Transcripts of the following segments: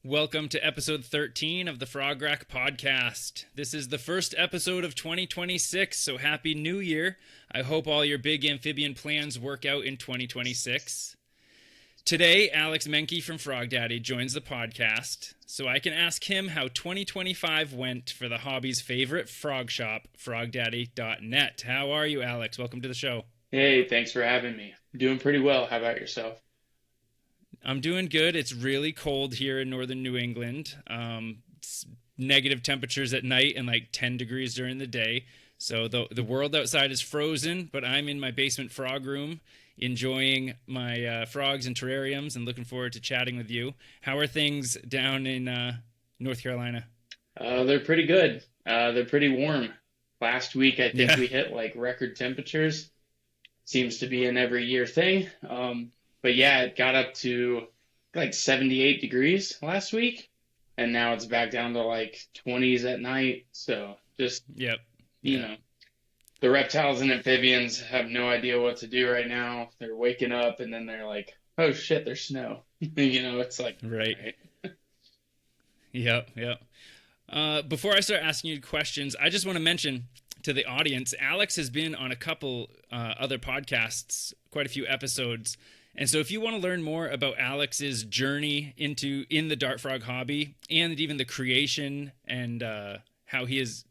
Welcome to episode 13 of the Frog Rack podcast. This is the first episode of 2026, so happy new year. I hope all your big amphibian plans work out in 2026. Today, Alex Manke from Frogdaddy joins the podcast, so I can ask him how 2025 went for the hobby's favorite frog shop, frogdaddy.net. How are you, Alex? Welcome to the show. Hey, thanks for having me. I'm doing pretty well. How about yourself? I'm doing good. It's really cold here in northern New England. It's negative temperatures at night and like 10 degrees during the day. So the world outside is frozen, but I'm in my basement frog room enjoying my frogs and terrariums and looking forward to chatting with you. How are things down in North Carolina? They're pretty good. They're pretty warm. Last week, I think Yeah. we hit like record temperatures. Seems to be an every year thing. But yeah, it got up to like 78 degrees last week, and now it's back down to like 20s at night. So just, Yep. you Yeah. know, the reptiles and amphibians have no idea what to do right now. They're waking up and then they're like, oh shit, there's snow. It's like, all Right. right. Yep. Yep. Before I start asking you questions, I just want to mention to the audience, Alex has been on a couple other podcasts, quite a few episodes. And so if you want to learn more about Alex's journey in the dart frog hobby and even the creation and how he has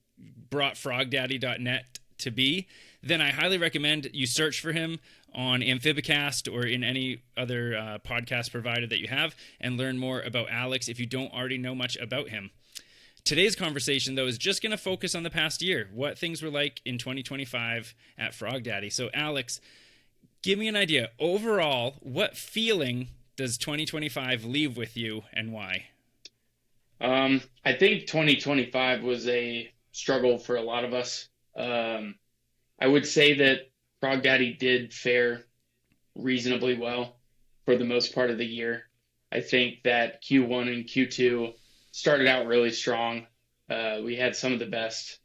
brought frogdaddy.net to be, then I highly recommend you search for him on Amphibicast or in any other podcast provider that you have and learn more about Alex if you don't already know much about him. Today's conversation, though, is just going to focus on the past year, what things were like in 2025 at Frogdaddy. So, Alex, give me an idea. Overall, what feeling does 2025 leave with you and why? I think 2025 was a struggle for a lot of us. I would say that Frog Daddy did fare reasonably well for the most part of the year. I think that Q1 and Q2 started out really strong. We had some of the best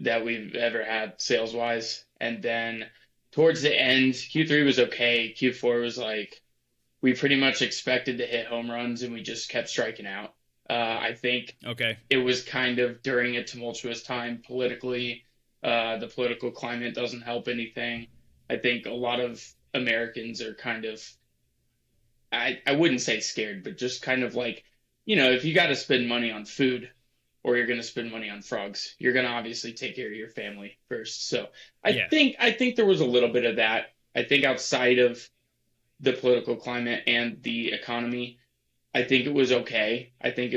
that we've ever had sales wise. And then towards the end, Q3 was okay. Q4 was like, we pretty much expected to hit home runs and we just kept striking out. I think Okay. it was kind of during a tumultuous time politically. The political climate doesn't help anything. I think a lot of Americans are kind of, I wouldn't say scared, but just kind of like, if you got to spend money on food or you're going to spend money on frogs, you're going to obviously take care of your family first. So Yeah. I think there was a little bit of that. I think outside of the political climate and the economy, I think it was okay. I think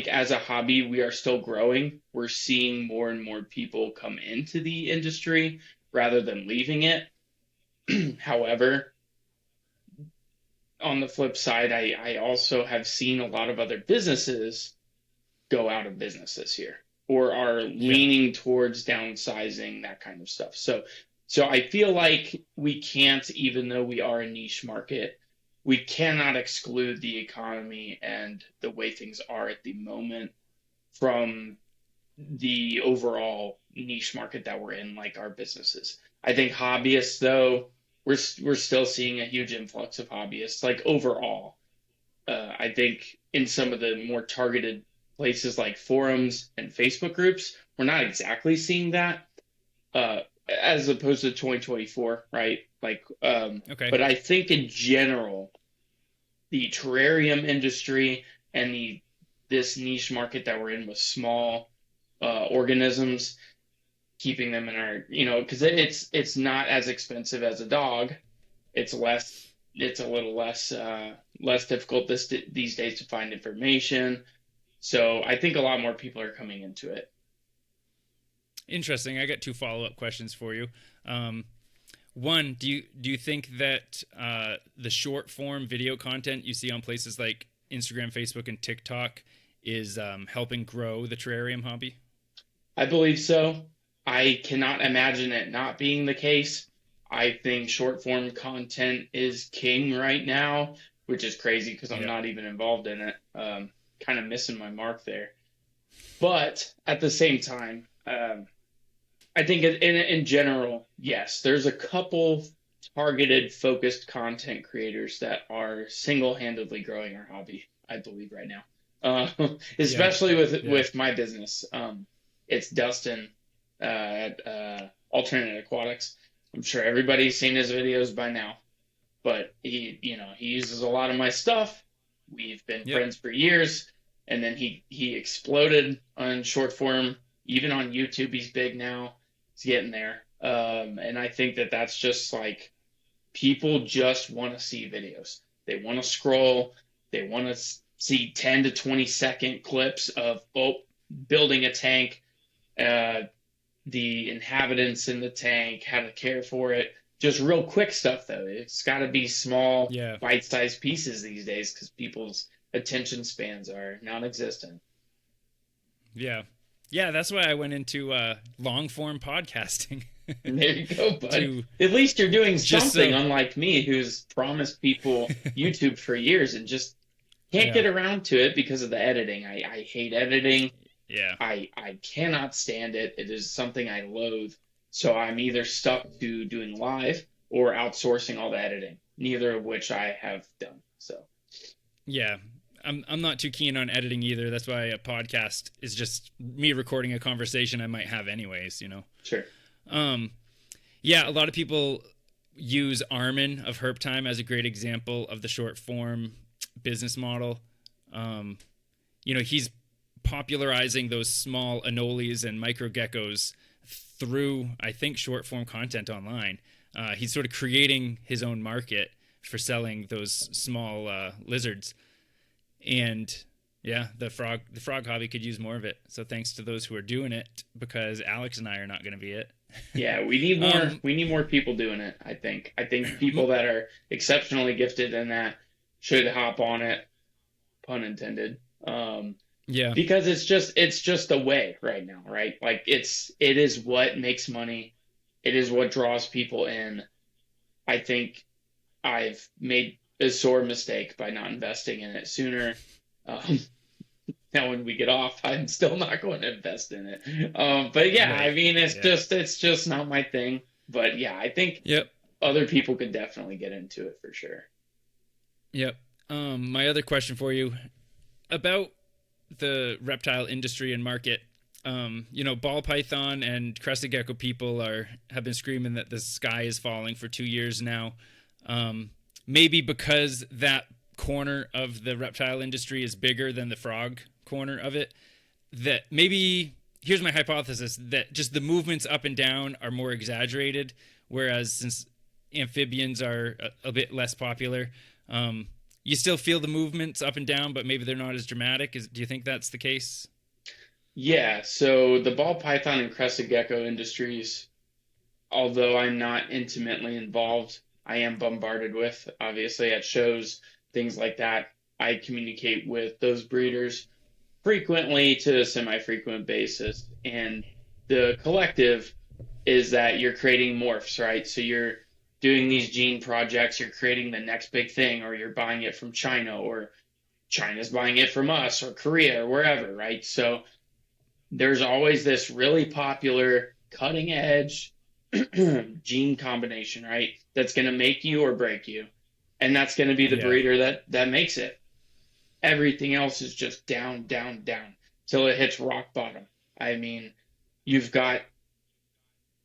as a hobby, we are still growing. We're seeing more and more people come into the industry rather than leaving it. However, on the flip side, I also have seen a lot of other businesses go out of business this year or are Yeah. leaning towards downsizing, that kind of stuff. So I feel like we can't, even though we are a niche market, we cannot exclude the economy and the way things are at the moment from the overall niche market that we're in, like our businesses. I think hobbyists, though, we're still seeing a huge influx of hobbyists, like overall. I think in some of the more targeted places like forums and Facebook groups, we're not exactly seeing that, as opposed to 2024, right? Okay. But I think in general, the terrarium industry and the this niche market that we're in with small organisms, keeping them in our, because it's not as expensive as a dog. It's a little less difficult these days to find information. So I think a lot more people are coming into it. Interesting. I got two follow-up questions for you. One, do you think that the short form video content you see on places like Instagram, Facebook, and TikTok is helping grow the terrarium hobby? I believe so. I cannot imagine it not being the case. I think short form content is king right now, which is crazy because I'm Yep. not even involved in it. Kind of missing my mark there. But at the same time, I think in general, yes, there's a couple targeted, focused content creators that are single-handedly growing our hobby, I believe, right now. Yeah. Especially with Yeah. my business. It's Dustin at Alternate Aquatics. I'm sure everybody's seen his videos by now, but he uses a lot of my stuff. We've been Yep. friends for years, and then he exploded on short form, even on YouTube. He's big now. He's getting there. And I think that that's just like people just want to see videos. They want to scroll. They want to see 10 to 20-second clips of building a tank, uh, the inhabitants in the tank, how to care for it. Just real quick stuff though. It's got to be small, Yeah. bite-sized pieces these days because people's attention spans are non-existent. Yeah. Yeah, that's why I went into long form podcasting. There you go, bud. To At least you're doing just something, so unlike me, who's promised people YouTube for years and just can't yeah. get around to it because of the editing. I hate editing. Yeah. I cannot stand it. It is something I loathe. So I'm either stuck to doing live or outsourcing all the editing, neither of which I have done. So Yeah. I'm not too keen on editing either. That's why a podcast is just me recording a conversation I might have anyways, you know. sure. Yeah, a lot of people use Armin of Herp Time as a great example of the short form business model. He's popularizing those small anoles and micro geckos through, I think, short form content online. He's sort of creating his own market for selling those small lizards. And yeah, the frog hobby could use more of it. So thanks to those who are doing it, because Alex and I are not going to be it. Yeah, we need more. We need more people doing it. I think. I think people that are exceptionally gifted in that should hop on it. Pun intended. Yeah. Because it's just a way right now, right? Like it is what makes money. It is what draws people in. I think I've made a sore mistake by not investing in it sooner. Um, Now when we get off, I'm still not going to invest in it. But yeah, Right. I mean, Yeah. it's just not my thing. But yeah, I think Yep. other people could definitely get into it for sure. Yep. My other question for you about the reptile industry and market. Ball python and crested gecko people have been screaming that the sky is falling for 2 years now. Maybe because that corner of the reptile industry is bigger than the frog corner of it. That maybe, here's my hypothesis, that just the movements up and down are more exaggerated, whereas since amphibians are a bit less popular, you still feel the movements up and down, but maybe they're not as dramatic. Do you think that's the case? Yeah, so the ball python and crested gecko industries, although I'm not intimately involved, I am bombarded with, obviously, at shows, things like that. I communicate with those breeders frequently to a semi-frequent basis. And the collective is that you're creating morphs, right? So you're doing these gene projects, you're creating the next big thing, or you're buying it from China, or China's buying it from us, or Korea, or wherever, right? So there's always this really popular cutting edge gene combination, right? That's going to make you or break you. And that's going to be the Yeah. breeder that makes it. Everything else is just down, down, down till it hits rock bottom. I mean, you've got,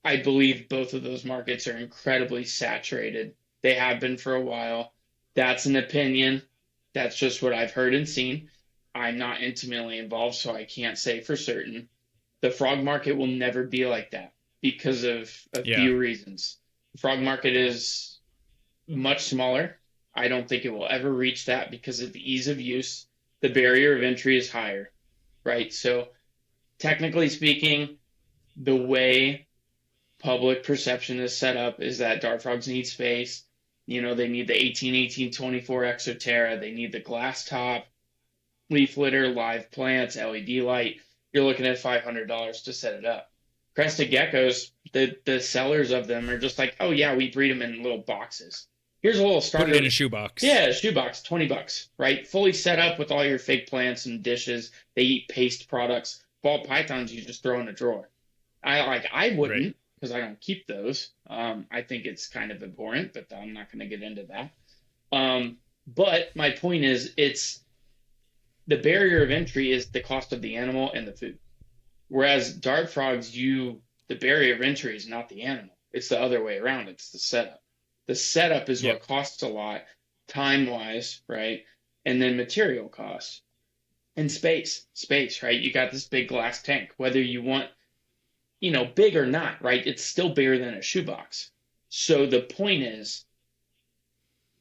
I believe both of those markets are incredibly saturated. They have been for a while. That's an opinion. That's just what I've heard and seen. I'm not intimately involved, so I can't say for certain. The frog market will never be like that because of a Yeah. few reasons. The frog market is much smaller. I don't think it will ever reach that because of the ease of use. The barrier of entry is higher, right? So, technically speaking, the way public perception is set up is that dart frogs need space. They need the 18-18-24 Exoterra. They need the glass top, leaf litter, live plants, LED light. You're looking at $500 to set it up. Crested geckos, the sellers of them are just like, oh yeah, we breed them in little boxes. Here's a little Put starter. it in a shoebox. Yeah, a shoebox, $20, right? Fully set up with all your fake plants and dishes. They eat paste products. Ball pythons you just throw in a drawer. I Right. wouldn't, because I don't keep those. I think it's kind of abhorrent, but I'm not going to get into that. But my point is, it's the barrier of entry is the cost of the animal and the food. Whereas dart frogs, the barrier of entry is not the animal. It's the other way around. It's the setup. The setup is what Yep. costs a lot, time wise, right? And then material costs and space, right? You got this big glass tank. Whether you want, big or not, right? It's still bigger than a shoebox. So the point is,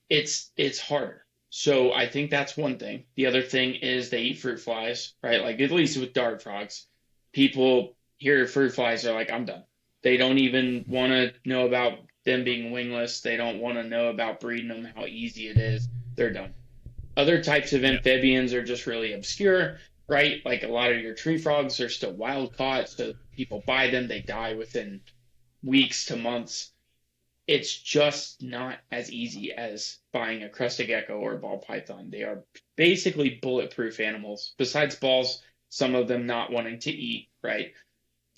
it's harder. So I think that's one thing. The other thing is they eat fruit flies, right? Like at least with dart frogs, people hear fruit flies are like, I'm done. They don't even want to know about them being wingless. They don't want to know about breeding them, how easy it is. They're done. Other types of Yep. amphibians are just really obscure, right? Like a lot of your tree frogs are still wild caught, so people buy them, they die within weeks to months. It's just not as easy as buying a crested gecko or a ball python. They are basically bulletproof animals. Besides balls, some of them not wanting to eat, right?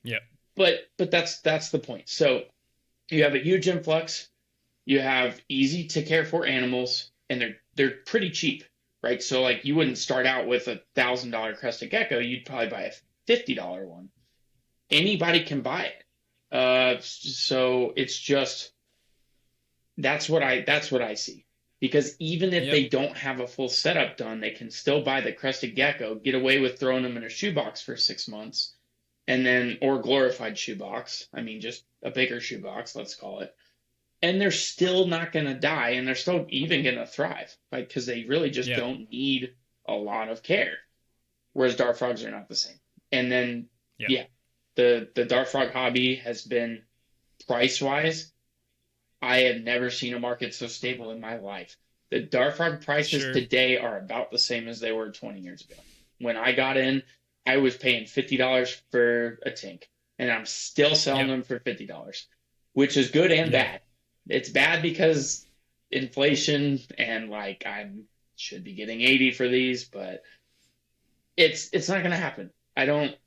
Yep. But that's the point. So you have a huge influx. You have easy to care for animals, and they're pretty cheap, right? So like you wouldn't start out with $1,000 crested gecko. You'd probably buy a $50 one. Anybody can buy it. So it's just that's what I see. Because even if Yep. they don't have a full setup done, they can still buy the crested gecko, get away with throwing them in a shoebox for 6 months, and then or glorified shoebox. I mean, just a bigger shoebox, let's call it. And they're still not going to die, and they're still even going to thrive, right? Because they really just Yep. don't need a lot of care. Whereas dart frogs are not the same. And then, Yep. yeah, the dart frog hobby has been price wise. I have never seen a market so stable in my life. The dart frog prices Sure. today are about the same as they were 20 years ago. When I got in, I was paying $50 for a tank, and I'm still selling Yep. them for $50, which is good and Yeah. bad. It's bad because inflation and like I should be getting 80 for these, but it's not going to happen. I don't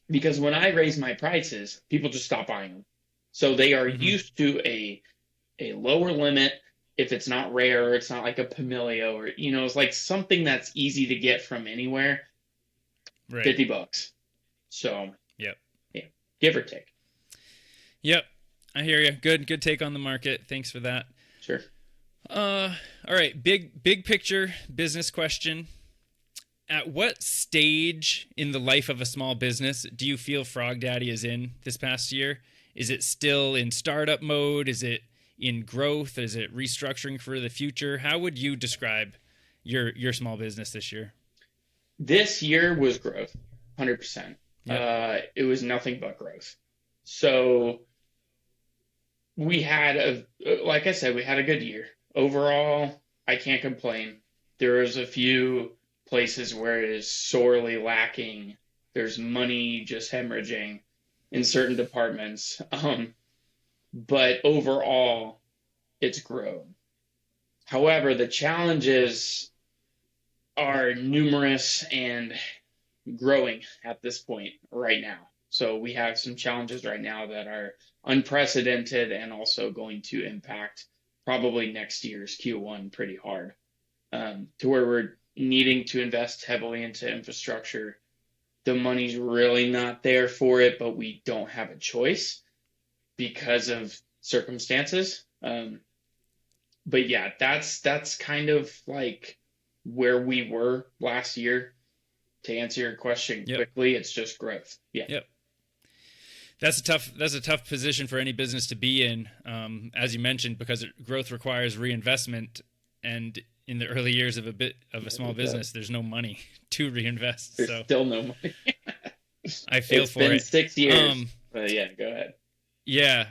because when I raise my prices, people just stop buying them. So they are Mm-hmm. used to a lower limit. If it's not rare, it's not like a Pamilio or it's like something that's easy to get from anywhere, Right. $50. So Yep. yeah, give or take. Yep. I hear you. Good take on the market. Thanks for that. Sure. All right. Big picture business question. At what stage in the life of a small business do you feel Frogdaddy is in this past year? Is it still in startup mode? Is it in growth? Is it restructuring for the future? How would you describe your small business this year? This year was growth, 100%. Yep. It was nothing but growth. So we had like I said, we had a good year. Overall, I can't complain. There was a few places where it is sorely lacking. There's money just hemorrhaging in certain departments. But overall, it's grown. However, the challenges are numerous and growing at this point right now. So we have some challenges right now that are unprecedented and also going to impact probably next year's Q1 pretty hard, to where we're needing to invest heavily into infrastructure. The money's really not there for it, but we don't have a choice because of circumstances. But yeah, that's kind of like where we were last year. To answer your question Yep. quickly, it's just growth. Yeah. Yep. That's a tough position for any business to be in, as you mentioned, because growth requires reinvestment, and in the early years of a small business, there's no money to reinvest. There's So still no money. I feel It's for been it. 6 years. But yeah, go ahead. Yeah.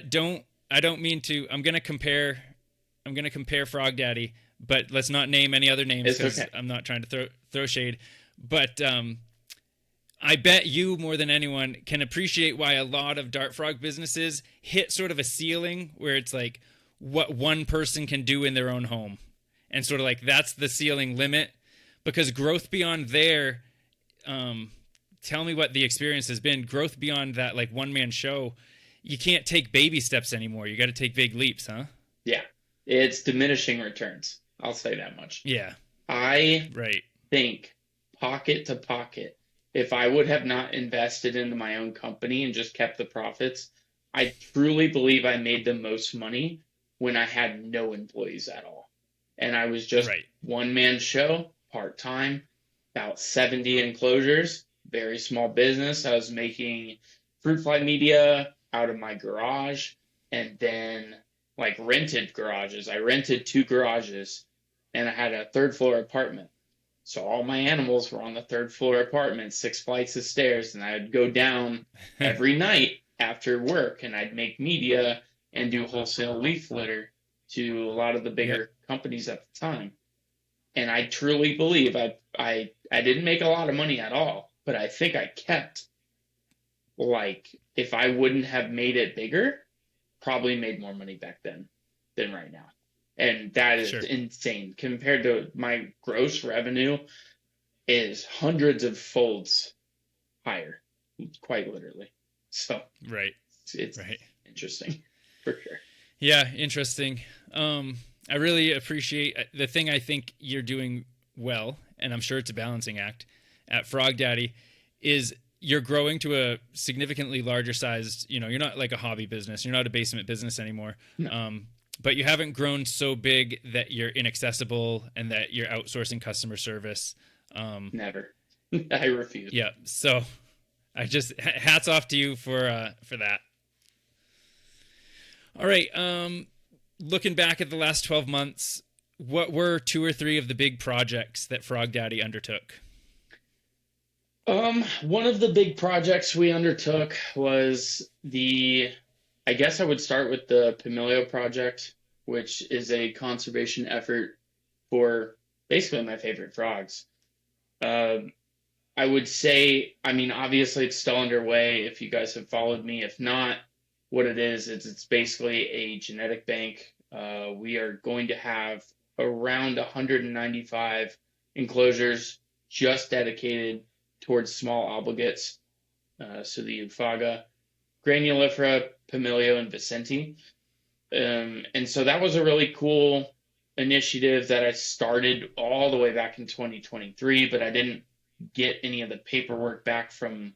Don't mean to. I'm gonna compare Frogdaddy, but let's not name any other names It's because okay. I'm not trying to throw shade. But I bet you more than anyone can appreciate why a lot of dart frog businesses hit sort of a ceiling where it's like what one person can do in their own home, and sort of like that's the ceiling limit. Because growth beyond there, tell me what the experience has been. Growth beyond that, like one man show, you can't take baby steps anymore. You got to take big leaps, huh? Yeah, it's diminishing returns. I'll say that much. Yeah, I right. think pocket to pocket, if I would have not invested into my own company and just kept the profits, I truly believe I made the most money when I had no employees at all. And I was just Right. one man show, part time, about 70 enclosures, very small business. I was making fruit fly media out of my garage and then like rented garages. I rented two garages and I had a third floor apartment. So all my animals were on the third floor apartment, 6 flights of stairs, and I'd go down every night after work and I'd make media and do wholesale leaf litter to a lot of the Yep. bigger companies at the time. And I truly believe I didn't make a lot of money at all, but I think I kept, like, if I wouldn't have made it bigger, probably made more money back then than right now. And that is Sure. insane compared to my gross revenue is hundreds of folds higher, quite literally. So Right. it's Right. interesting for sure. Yeah, interesting. I really appreciate the thing I think you're doing well, and I'm sure it's a balancing act at Frogdaddy, is you're growing to a significantly larger sized, you're not like a hobby business. You're not a basement business anymore. No, But you haven't grown so big that you're inaccessible and that you're outsourcing customer service. never. I refuse. Yeah. So I just hats off to you for that. All right. Looking back at the last 12 months, what were two or three of the big projects that Frogdaddy undertook? One of the big projects we undertook was I guess I would start with the Pamilio project, which is a conservation effort for basically my favorite frogs. Um, I would say, I mean, obviously it's still underway if you guys have followed me. If not, what it is it's basically a genetic bank. We are going to have around 195 enclosures just dedicated towards small obligates. So the Euphaga, Granulifera, Pamilio, and Vicente. And so that was a really cool initiative that I started all the way back in 2023, but I didn't get any of the paperwork back from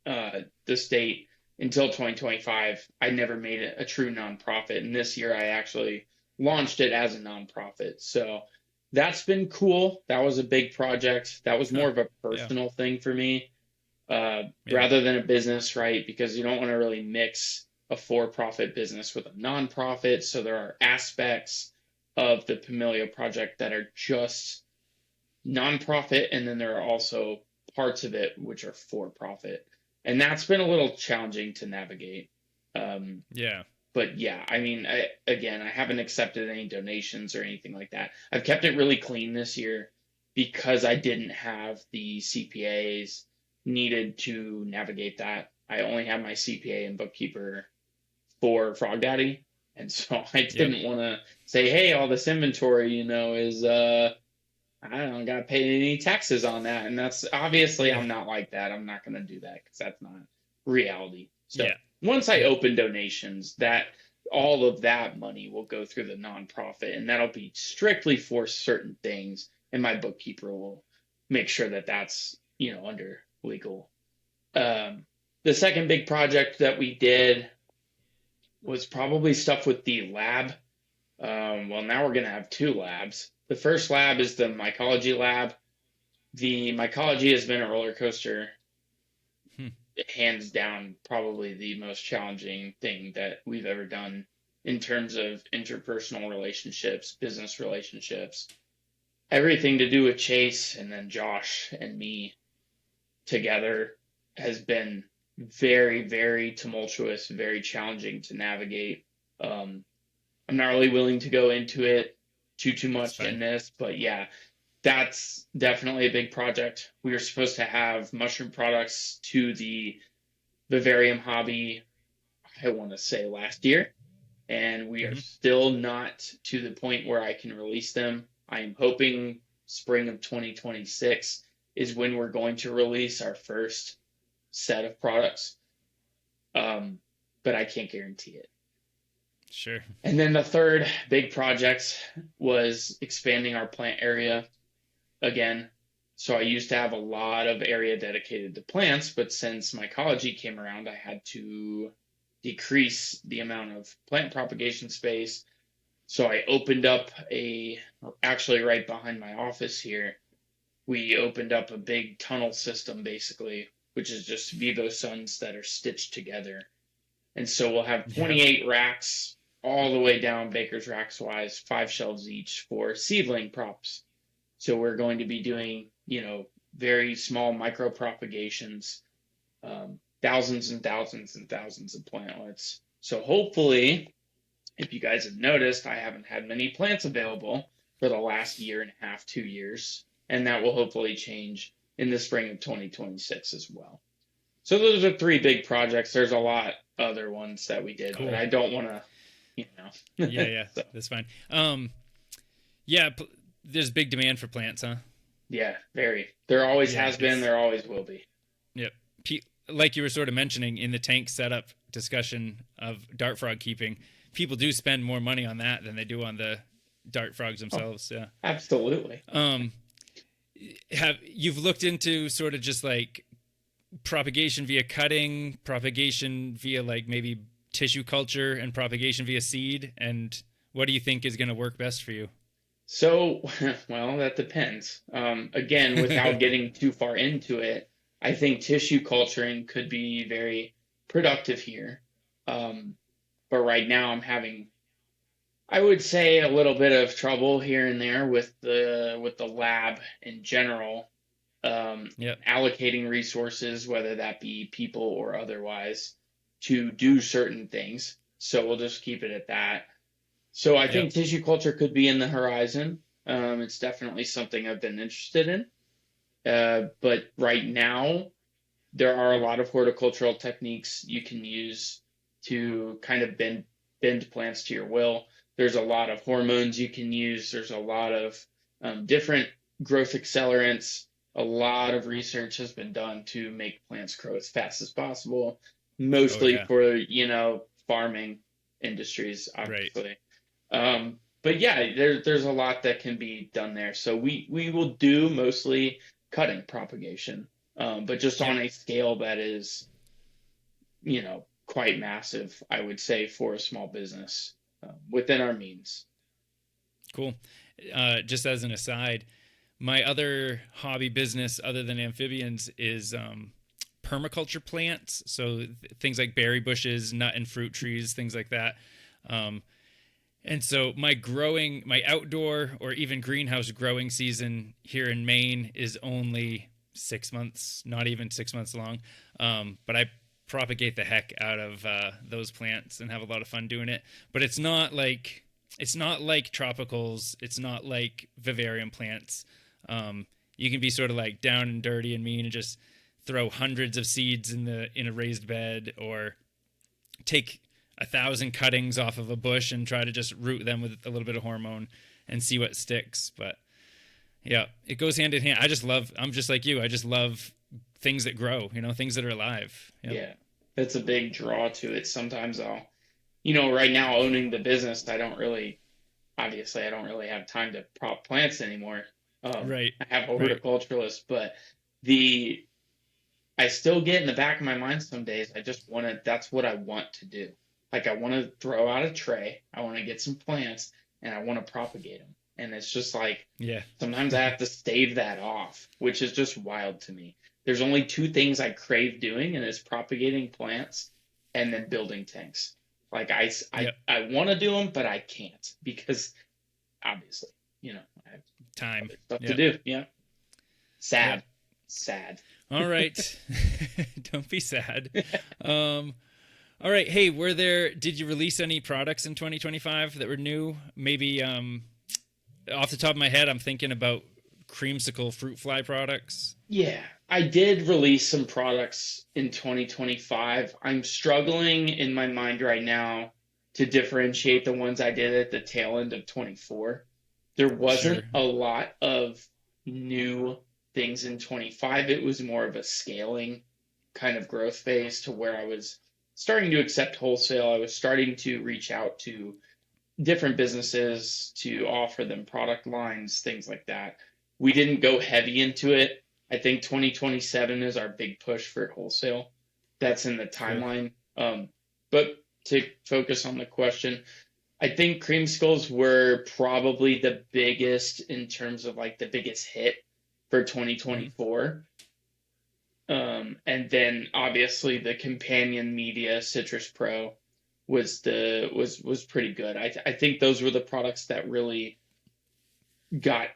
the state until 2025. I never made it a true nonprofit, and this year I actually launched it as a nonprofit. So that's been cool. That was a big project. That was Huh. more of a Yeah. personal thing for me Yeah. rather than a business, right? Because you don't want to really mix a for-profit business with a nonprofit. So there are aspects of the Pamilio project that are just nonprofit, and then there are also parts of it which are for-profit, and that's been a little challenging to navigate. Um, Yeah. but yeah, I mean, again, I haven't accepted any donations or anything like that. I've kept it really clean this year because I didn't have the CPAs needed to navigate that. I only had my CPA and bookkeeper for Frogdaddy, and so I Yep. didn't want to say, "Hey, all this inventory, is I don't got to pay any taxes on that." And that's obviously Yeah. I'm not like that. I'm not going to do that because that's not reality. So Yeah. once I Yep. open donations, that all of that money will go through the nonprofit, and that'll be strictly for certain things. And my bookkeeper will make sure that that's under legal. Um, the second big project that we did was probably stuff with the lab. Well, now we're going to have two labs. The first lab is the mycology lab. The mycology has been a roller coaster, Hmm. hands down, probably the most challenging thing that we've ever done in terms of interpersonal relationships, business relationships, everything to do with Chase and then Josh and me together has been very, very tumultuous, very challenging to navigate. Um, I'm not really willing to go into it too That's much fine. in this, but yeah, that's definitely a big project. We were supposed to have mushroom products to the vivarium hobby, I want to say last year, and we are Hmm. still not to the point where I can release them. I am hoping spring of 2026 is when we're going to release our first set of products. Um, but I can't guarantee it. Sure. And then the third big project was expanding our plant area again. So I used to have a lot of area dedicated to plants, but since mycology came around, I had to decrease the amount of plant propagation space. So I opened up actually right behind my office here, we opened up a big tunnel system basically, which is just Vivo Suns that are stitched together. And so we'll have Yeah. 28 racks all the way down Baker's racks wise, 5 shelves each for seedling props. So we're going to be doing, very small micro propagations, thousands and thousands and thousands of plantlets. So hopefully, if you guys have noticed, I haven't had many plants available for the last year and a half, 2 years, and that will hopefully change in the spring of 2026 as well. So those are 3 big projects. There's a lot other ones that we did, but Cool. I don't want to, Yeah. So, That's fine. Yeah, there's big demand for plants, huh? yeah, very. There always Yeah, has been. There always will be. yep. Like you were sort of mentioning in the tank setup discussion of dart frog keeping, people do spend more money on that than they do on the dart frogs Oh, themselves. Yeah. absolutely. Have you've looked into sort of just like propagation via cutting, propagation via like maybe tissue culture, and propagation via seed? And what do you think is going to work best for you? So, well, that depends. Again, without getting too far into it, I think tissue culturing could be very productive here. Um, but right now, I'm having, I would say, a little bit of trouble here and there with the lab in general, Yep. allocating resources, whether that be people or otherwise, to do certain things. So we'll just keep it at that. So I Yep. think tissue culture could be in the horizon. It's definitely something I've been interested in. But right now, there are a lot of horticultural techniques you can use to kind of bend plants to your will. There's a lot of hormones you can use. There's a lot of different growth accelerants. A lot of research has been done to make plants grow as fast as possible, Oh mostly yeah. for, farming industries, Right. obviously. But yeah, there's a lot that can be done there. So we will do mostly cutting propagation, but just Yep. on a scale that is, quite massive, I would say, for a small business within our means. Cool. Just as an aside, my other hobby business other than amphibians is permaculture plants. So things like berry bushes, nut and fruit trees, things like that. Um, and so my outdoor or even greenhouse growing season here in Maine is only 6 months, not even 6 months long. But I propagate the heck out of those plants and have a lot of fun doing it. But it's not like tropicals. It's not like vivarium plants. You can be sort of like down and dirty and mean and just throw hundreds of seeds in a raised bed, or take 1,000 cuttings off of a bush and try to just root them with a little bit of hormone and see what sticks. But yeah, it goes hand in hand. I'm just like you. I just love things that grow, things that are alive. Yep. Yeah, that's a big draw to it. Sometimes right now owning the business, obviously, I don't really have time to prop plants anymore. Right. I have a Right. horticulturalist, but the I still get in the back of my mind some days. That's what I want to do. Like, I want to throw out a tray, I want to get some plants, and I want to propagate them. And it's just like, Yeah. sometimes I have to stave that off, which is just wild to me. There's only 2 things I crave doing, and it's propagating plants and then building tanks. Like, Yep. I want to do them, but I can't because obviously, I have Time. other stuff to Yep. do. Yeah. Yep. Sad. Sad. All right. Don't be sad. All right. Hey, did you release any products in 2025 that were new? Maybe off the top of my head, I'm thinking about creamsicle fruit fly products. Yeah, I did release some products in 2025. I'm struggling in my mind right now to differentiate the ones I did at the tail end of 24. There wasn't Sure. a lot of new things in 25. It was more of a scaling kind of growth phase to where I was starting to accept wholesale. I was starting to reach out to different businesses to offer them product lines, things like that. We didn't go heavy into it. I think 2027 is our big push for wholesale. That's in the Sure. timeline. But to focus on the question, I think creamskulls were probably the biggest in terms of like the biggest hit for Mm-hmm. 2024. And then obviously the companion media Citrus Pro was pretty good. I think those were the products that really got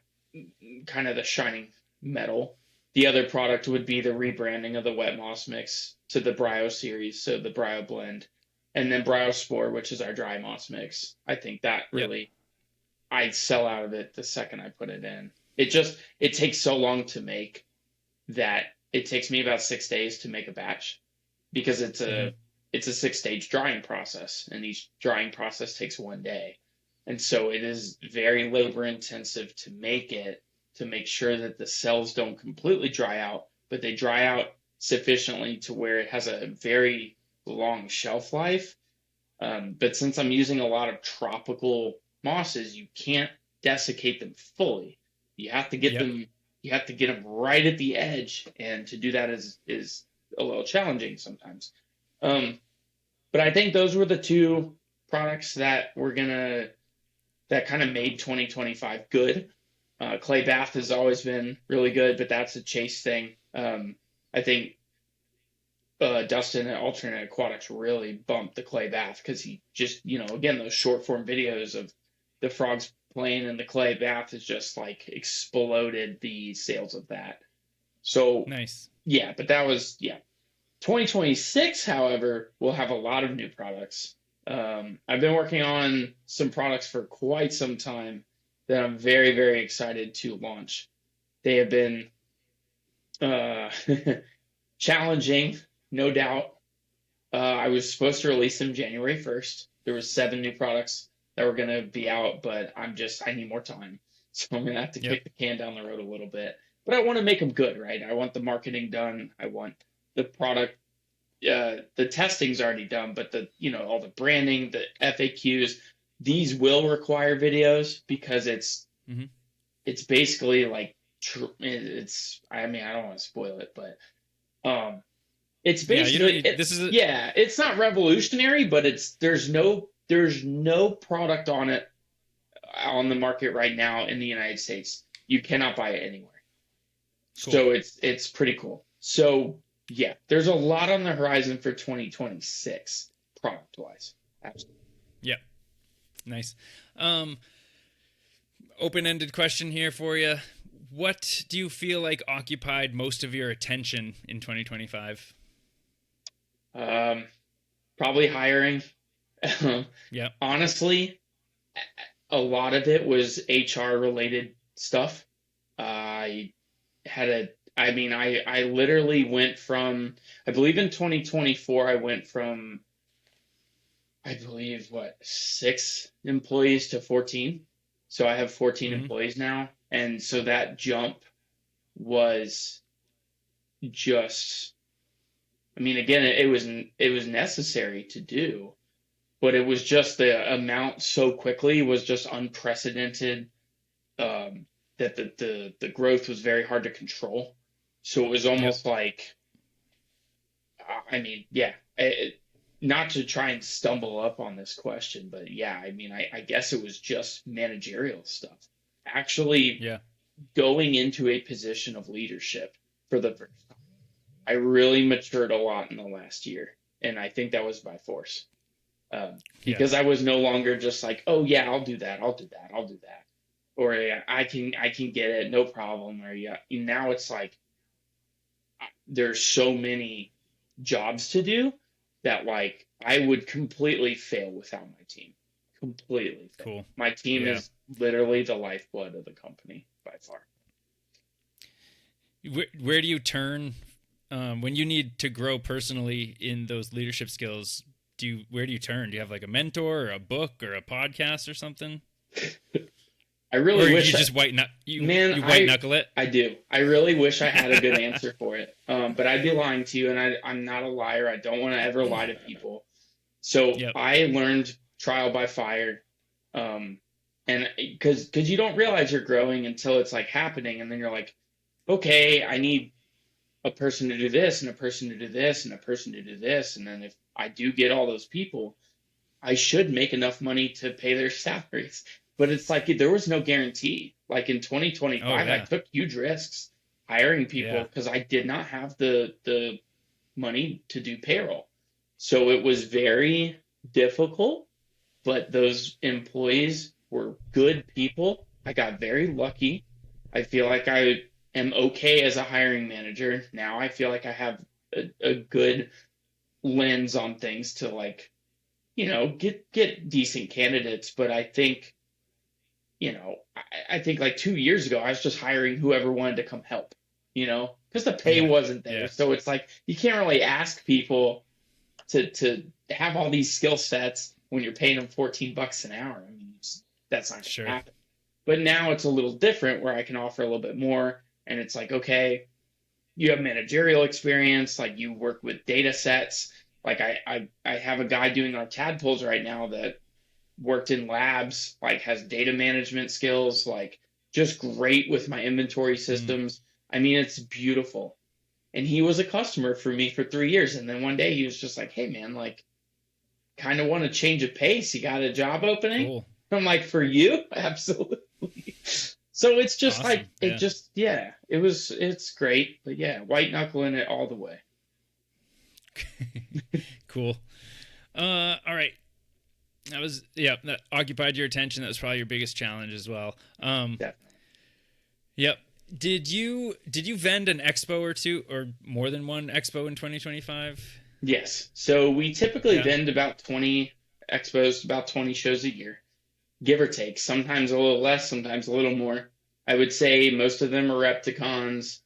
kind of the shining metal. The other product would be the rebranding of the wet moss mix to the Brio series, so the Brio blend, and then Brio Spore, which is our dry moss mix. I think that Yep. really I'd sell out of it the second I put it in. It takes so long to make that it takes me about 6 days to make a batch because Mm-hmm. it's a 6 stage drying process, and each drying process takes 1 day. And so it is very labor intensive to make it, to make sure that the cells don't completely dry out, but they dry out sufficiently to where it has a very long shelf life. But since I'm using a lot of tropical mosses, you can't desiccate them fully. You have to get Yep. them you have to get them right at the edge, and to do that is a little challenging sometimes. Um, but I think those were the two products that kind of made 2025 good. Clay bath has always been really good, but that's a chase thing. I think Dustin at Alternate Aquatics really bumped the clay bath because he just, again, those short form videos of the frogs playing in the clay bath has just like exploded the sales of that. So, Nice. yeah, but that was, yeah. 2026, however, will have a lot of new products. I've been working on some products for quite some time that I'm very, very excited to launch. They have been uh, challenging, no doubt. I was supposed to release them January 1st. There was 7 new products that were going to be out, but I need more time. So I'm going to have to Yep. kick the can down the road a little bit. But I want to make them good, right? I want the marketing done. I want the product, the testing's already done, but all the branding, the FAQs, these will require videos because Mm-hmm. it's basically like, I mean, I don't want to spoil it, but, it's Yeah. You don't basically need. This is a. yeah, it's not revolutionary, but there's no product on it on the market right now in the United States. You cannot buy it anywhere. Cool. So it's pretty cool. So yeah, there's a lot on the horizon for 2026 product wise. Absolutely. Yep. Nice. Um, Open-ended question here for you. What do you feel like occupied most of your attention in 2025? Um, Probably hiring. Yep. Honestly, a lot of it was HR related stuff. I had a I mean I literally went from, I believe in 2024 I went from, I believe, what, 6 employees to 14. So I have 14 Mm-hmm. employees now, and so that jump was just, I mean, again, it was necessary to do, but it was just the amount so quickly was just unprecedented, that the growth was very hard to control. So it was Yep. almost like, I mean, yeah, not to try and stumble up on this question, but yeah, I mean, I guess it was just managerial stuff. Actually Yeah. going into a position of leadership for the first time. I really matured a lot in the last year, and I think that was by force. Yeah. Because I was no longer just like, oh yeah, I'll do that, I'll do that, I'll do that, or yeah, I can get it, no problem. Or yeah, now it's like there's so many jobs to do that like I would completely fail without my team. Completely fail. Cool. My team Yeah. is literally the lifeblood of the company by far. Where do you turn when you need to grow personally in those leadership skills? Where do you turn? Do you have like a mentor or a book or a podcast or something? I Or really you wish just man, you white knuckle it? I do. I really wish I had a good answer for it. But I'd be lying to you, and I'm not a liar. I don't want to ever lie to people. So Yep. I learned trial by fire, um, and because you don't realize you're growing until it's like happening, and then you're like, okay, I need a person to do this, and a person to do this, and a person to do this, and then if I do get all those people, I should make enough money to pay their salaries. But it's like there was no guarantee. Like in Oh 2025, I yeah. took huge risks hiring people Yeah. because I did not have the money to do payroll. So it was very difficult, but those employees were good people. I got very lucky. I feel like I am okay as a hiring manager. Now I feel like I have a good lens on things to like, get decent candidates. But I think, I think like 2 years ago, I was just hiring whoever wanted to come help, because the pay Yeah. wasn't there. Yeah. So it's like you can't really ask people to have all these skill sets when you're paying them $14 an hour. I mean, that's not going to Sure. happen. But now it's a little different where I can offer a little bit more, and it's like, okay, you have managerial experience, like you work with data sets. Like I have a guy doing our tadpoles right now that worked in labs, like has data management skills, like just great with my inventory Mm. systems. I mean, it's beautiful. And he was a customer for me for 3 years. And then one day he was just like, hey man, like kind of want to change of pace. You got a job opening? Cool. I'm like, for you? Absolutely. So it's just like, Awesome. Yeah. yeah, it's great. But yeah, white knuckling it all the way. Cool. All right. That occupied your attention. That was probably your biggest challenge as well. Definitely. Yep. Did you vend an expo or two or more than one expo in 2025? Yes. So we typically Yeah. vend about 20 expos, about 20 shows a year, give or take. Sometimes a little less, sometimes a little more. I would say most of them are Repticons.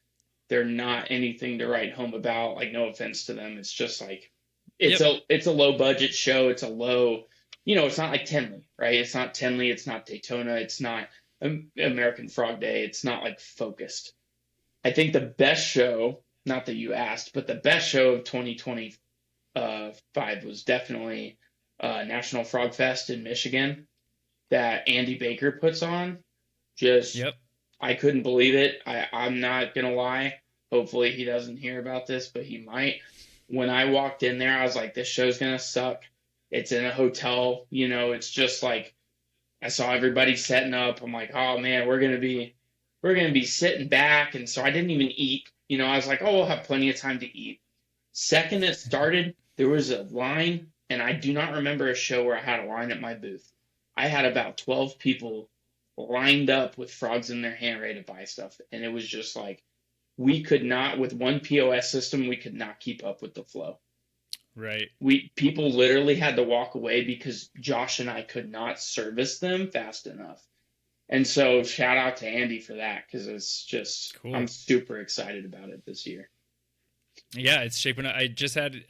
They're not anything to write home about. Like, no offense to them. It's just like Yep. it's a low budget show. It's a low, it's not like Tenley, right? It's not Tenley. It's not Daytona. It's not American Frog Day. It's not like focused. I think the best show, not that you asked, but the best show of 2025 was definitely National Frog Fest in Michigan that Andy Baker puts on. Just, Yep. I couldn't believe it. I'm not gonna lie. Hopefully he doesn't hear about this, but he might. When I walked in there, I was like, this show's gonna suck. It's in a hotel, it's just like I saw everybody setting up. I'm like, oh man, we're gonna be sitting back, and so I didn't even eat. I was like, oh, we'll have plenty of time to eat. Second it started, there was a line, and I do not remember a show where I had a line at my booth. I had about 12 people lined up with frogs in their hand ready to buy stuff, and it was just like we could not, with one POS system, we could not keep up with the flow. Right. We people literally had to walk away because Josh and I could not service them fast enough. And so shout out to Andy for that because it's just I'm Cool. super excited about it this year. Yeah, it's shaping up. I just had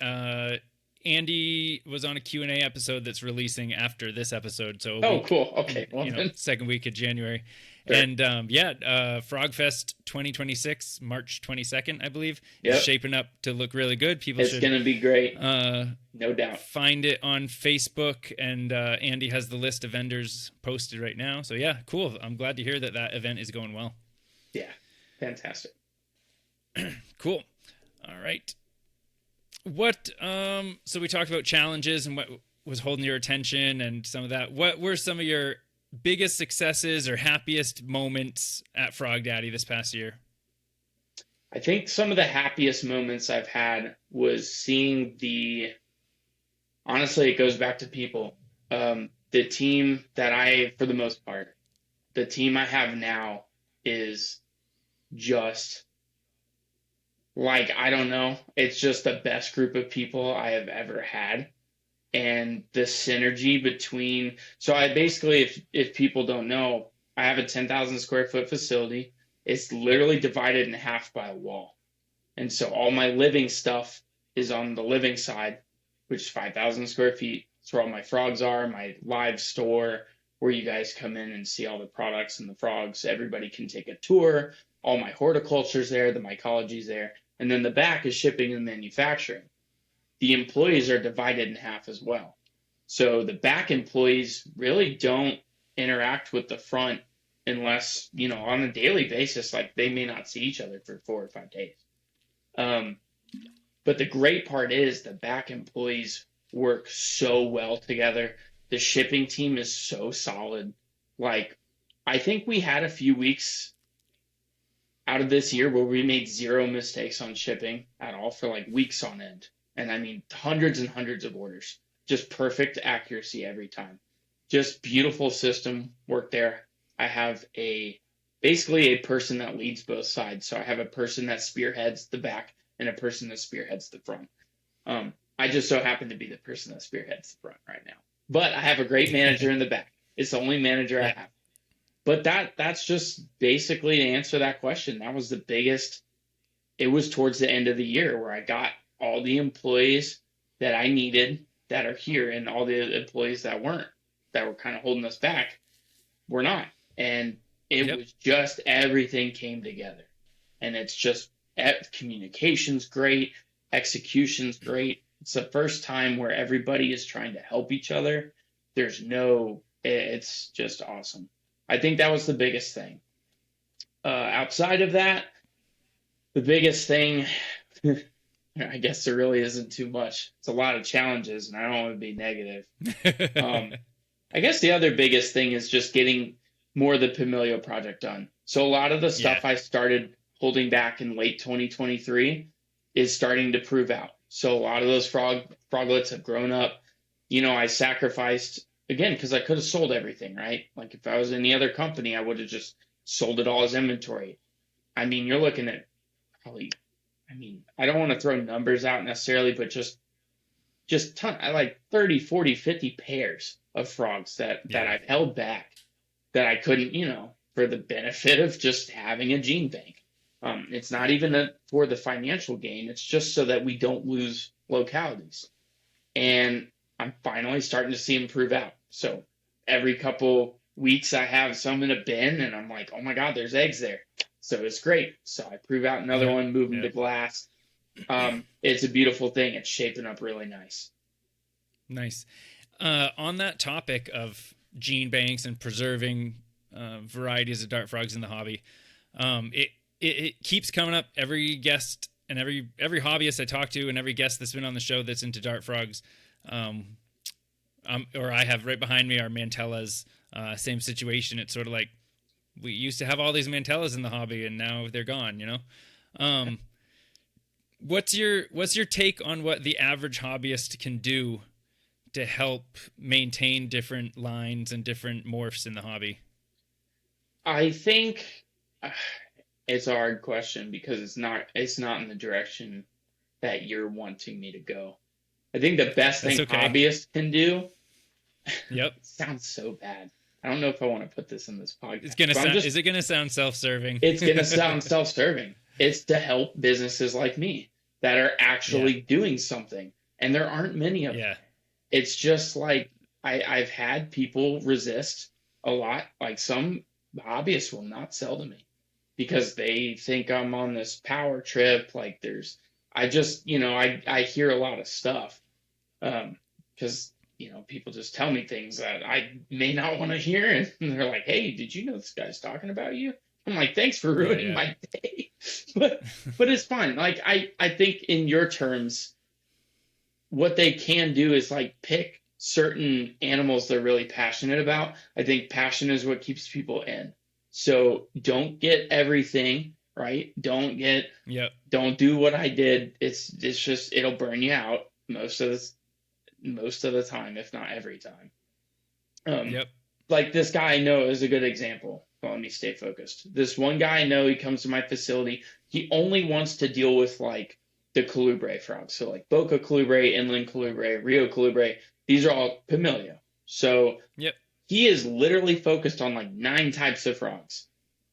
Andy was on a Q&A episode that's releasing after this episode, so a Oh, week, cool. Okay. Well then, second week of January. sure. And Frogfest 2026, March 22nd, I believe, is Yep. shaping up to look really good. People It's should gonna be great, uh, no doubt. find it on Facebook, and Andy has the list of vendors posted right now. So yeah, cool. I'm glad to hear that that event is going well. Yeah, fantastic. Cool. All right. What so we talked about challenges and what was holding your attention and some of that. What were some of your biggest successes or happiest moments at Frogdaddy this past year? I think some of the happiest moments I've had was seeing honestly, it goes back to people. The team that for the most part, the team I have now is just like, I don't know, it's just the best group of people I have ever had. And the synergy between, so I basically, if people don't know, I have a 10,000 square foot facility. It's literally divided in half by a wall. And so all my living stuff is on the living side, which is 5,000 square feet. It's where all my frogs are, my live store. where you guys come in and see all the products and the frogs. Everybody can take a tour. All my horticulture's there, the mycology's there. And then the back is shipping and manufacturing. The employees are divided in half as well. So the back employees really don't interact with the front unless, on a daily basis, like they may not see each other for 4 or 5 days. But the great part is the back employees work so well together. The shipping team is so solid. Like, I think we had a few weeks out of this year where we made 0 mistakes on shipping at all for like weeks on end. And I mean, hundreds and hundreds of orders, just perfect accuracy every time. Just beautiful system work there. I have basically a person that leads both sides. So I have a person that spearheads the back and a person that spearheads the front. I just so happen to be the person that spearheads the front right now. But I have a great manager in the back. It's the only manager I have. But that's just basically to answer that question. That was the biggest. It was towards the end of the year where I got all the employees that I needed that are here, and all the employees that weren't, that were kind of holding us back, were not. And it was just everything came together. And it's just communication's great, execution's great. It's the first time where everybody is trying to help each other. It's just awesome. I think that was the biggest thing. Outside of that, the biggest thing, I guess there really isn't too much. It's a lot of challenges, and I don't want to be negative. I guess the other biggest thing is just getting more of the Pamilio project done. So a lot of the stuff I started holding back in late 2023 is starting to prove out. So a lot of those froglets have grown up. I sacrificed, again, because I could have sold everything, right? Like if I was in the other company, I would have just sold it all as inventory. I mean, you're looking at probably, I don't want to throw numbers out necessarily, but just like 30, 40, 50 pairs of frogs that I've held back that I couldn't, for the benefit of just having a gene bank. It's not even for the financial gain. It's just so that we don't lose localities. And I'm finally starting to see them prove out. So every couple weeks I have some in a bin and I'm like, oh my God, there's eggs there. So it's great. So I prove out another one, move them to glass. It's a beautiful thing. It's shaping up really nice. Nice. On that topic of gene banks and preserving varieties of dart frogs in the hobby, it keeps coming up. Every guest and every hobbyist I talk to and every guest that's been on the show that's into dart frogs, or I have right behind me are Mantellas. Same situation. It's sort of like we used to have all these Mantellas in the hobby and now they're gone, What's your take on what the average hobbyist can do to help maintain different lines and different morphs in the hobby? I think it's a hard question because it's not in the direction that you're wanting me to go. I think the best thing hobbyists can do. Yep. Sounds so bad. I don't know if I want to put this in this podcast. Is it gonna sound self-serving? It's gonna sound self-serving. It's to help businesses like me that are actually doing something, and there aren't many of them. It's just like I've had people resist a lot. Like some hobbyists will not sell to me because they think I'm on this power trip. Like I hear a lot of stuff because people just tell me things that I may not want to hear, and they're like, "Hey, did you know this guy's talking about you?" I'm like, "Thanks for ruining my day," but it's fine. Like I think in your terms, what they can do is like pick certain animals they're really passionate about. I think passion is what keeps people in. So don't get everything, right? Don't do what I did. It's just, it'll burn you out most of the time, if not every time. Like this guy I know is a good example. Well, let me stay focused. This one guy I know, he comes to my facility. He only wants to deal with like the colubri frogs. So like Boca colubri, inland colubri, Rio colubri, these are all Pamilio. So he is literally focused on like 9 types of frogs.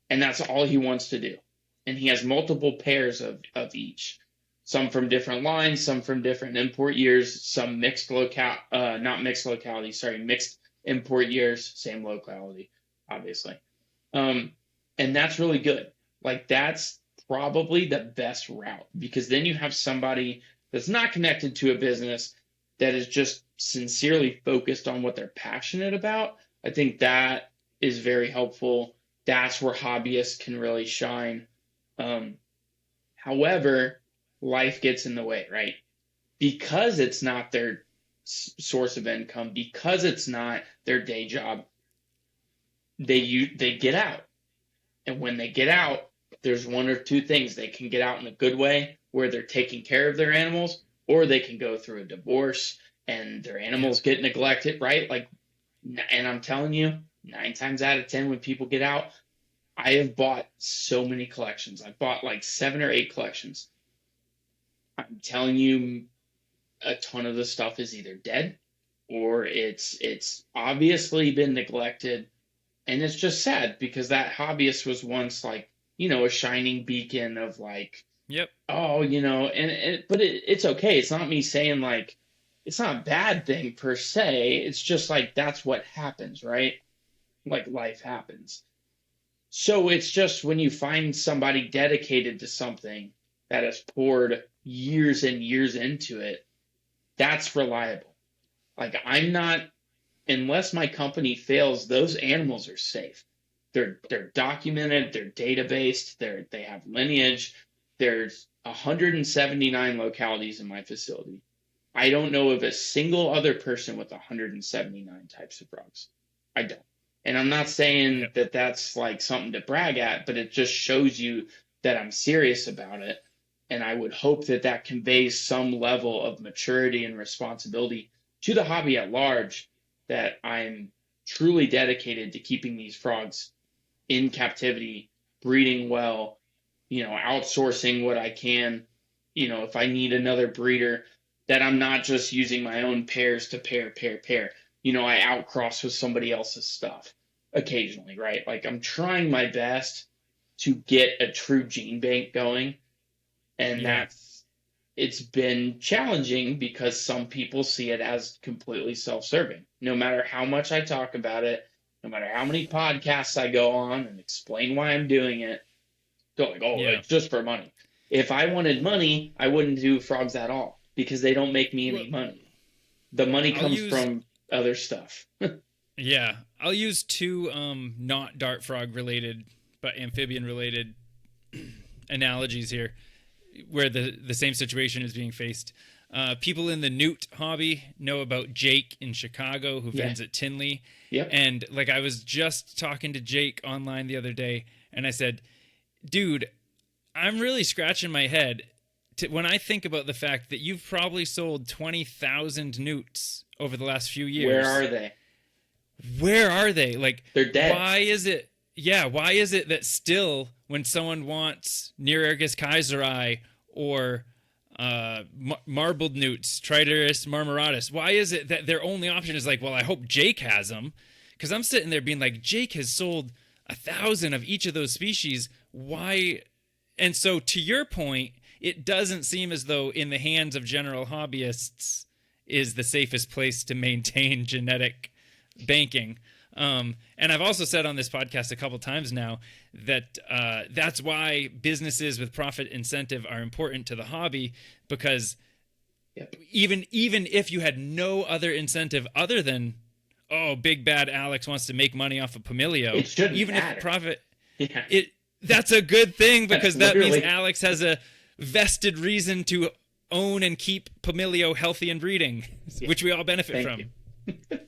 And that's all he wants to do. And he has multiple pairs of each. Some from different lines, some from different import years, some mixed import years, same locality, obviously. Um, and that's really good. Like that's probably the best route because then you have somebody that's not connected to a business that is just sincerely focused on what they're passionate about. I think that is very helpful. That's where hobbyists can really shine. Um, However, life gets in the way, right? Because it's not their source of income, because it's not their day job, they get out. And when they get out, there's one or two things. They can get out in a good way where they're taking care of their animals, or they can go through a divorce and their Yeah. animals get neglected, right? Like, and I'm telling you, 9 times out of 10, when people get out, I have bought so many collections. I've bought like 7 or 8 collections. I'm telling you, a ton of the stuff is either dead or it's obviously been neglected, and it's just sad because that hobbyist was once like a shining beacon of like, Yep. oh, but it's okay. It's not me saying like it's not a bad thing per se. It's just like that's what happens, right? Like life happens. So it's just when you find somebody dedicated to something that has poured years and years into it, that's reliable. Like I'm not, unless my company fails, those animals are safe. They're documented, they're databased, they have lineage. There's 179 localities in my facility. I don't know of a single other person with 179 types of frogs. I don't. And I'm not saying Yep. that that's like something to brag at, but it just shows you that I'm serious about it. And I would hope that that conveys some level of maturity and responsibility to the hobby at large, that I'm truly dedicated to keeping these frogs in captivity, breeding well, outsourcing what I can, if I need another breeder, that I'm not just using my own pairs to pair. I outcross with somebody else's stuff occasionally, right? Like I'm trying my best to get a true gene bank going, and Yeah. it's been challenging because some people see it as completely self-serving. No matter how much I talk about it, no matter how many podcasts I go on and explain why I'm doing it, they're like, oh, Yeah. it's just for money. If I wanted money, I wouldn't do frogs at all because they don't make me Well, any money. The money I'll comes use from other stuff. yeah, I'll use two not dart frog related but amphibian related analogies here where the same situation is being faced. People in the newt hobby know about Jake in Chicago who Yeah. vends at Tinley. Yep. And like I was just talking to Jake online the other day and I said, dude, I'm really scratching my head when I think about the fact that you've probably sold 20,000 newts over the last few Where years. are they? Where are they? Like, They're dead. why is it? Yeah, why is it that still, when someone wants Nereus kaiseri or marbled newts, Tritheris marmoratus, why is it that their only option is like, well, I hope Jake has them? Because I'm sitting there being like, Jake has sold 1,000 of each of those species. Why? And so, to your point, it doesn't seem as though in the hands of general hobbyists is the safest place to maintain genetic banking. And I've also said on this podcast a couple times now that that's why businesses with profit incentive are important to the hobby, because Yep. even if you had no other incentive other than, oh, big bad Alex wants to make money off of Pamilio, It shouldn't even matter. if profit, Yeah. that's a good thing because that means Literally. Alex has a vested reason to own and keep Pamilio healthy and breeding, which we all benefit Thank from. you.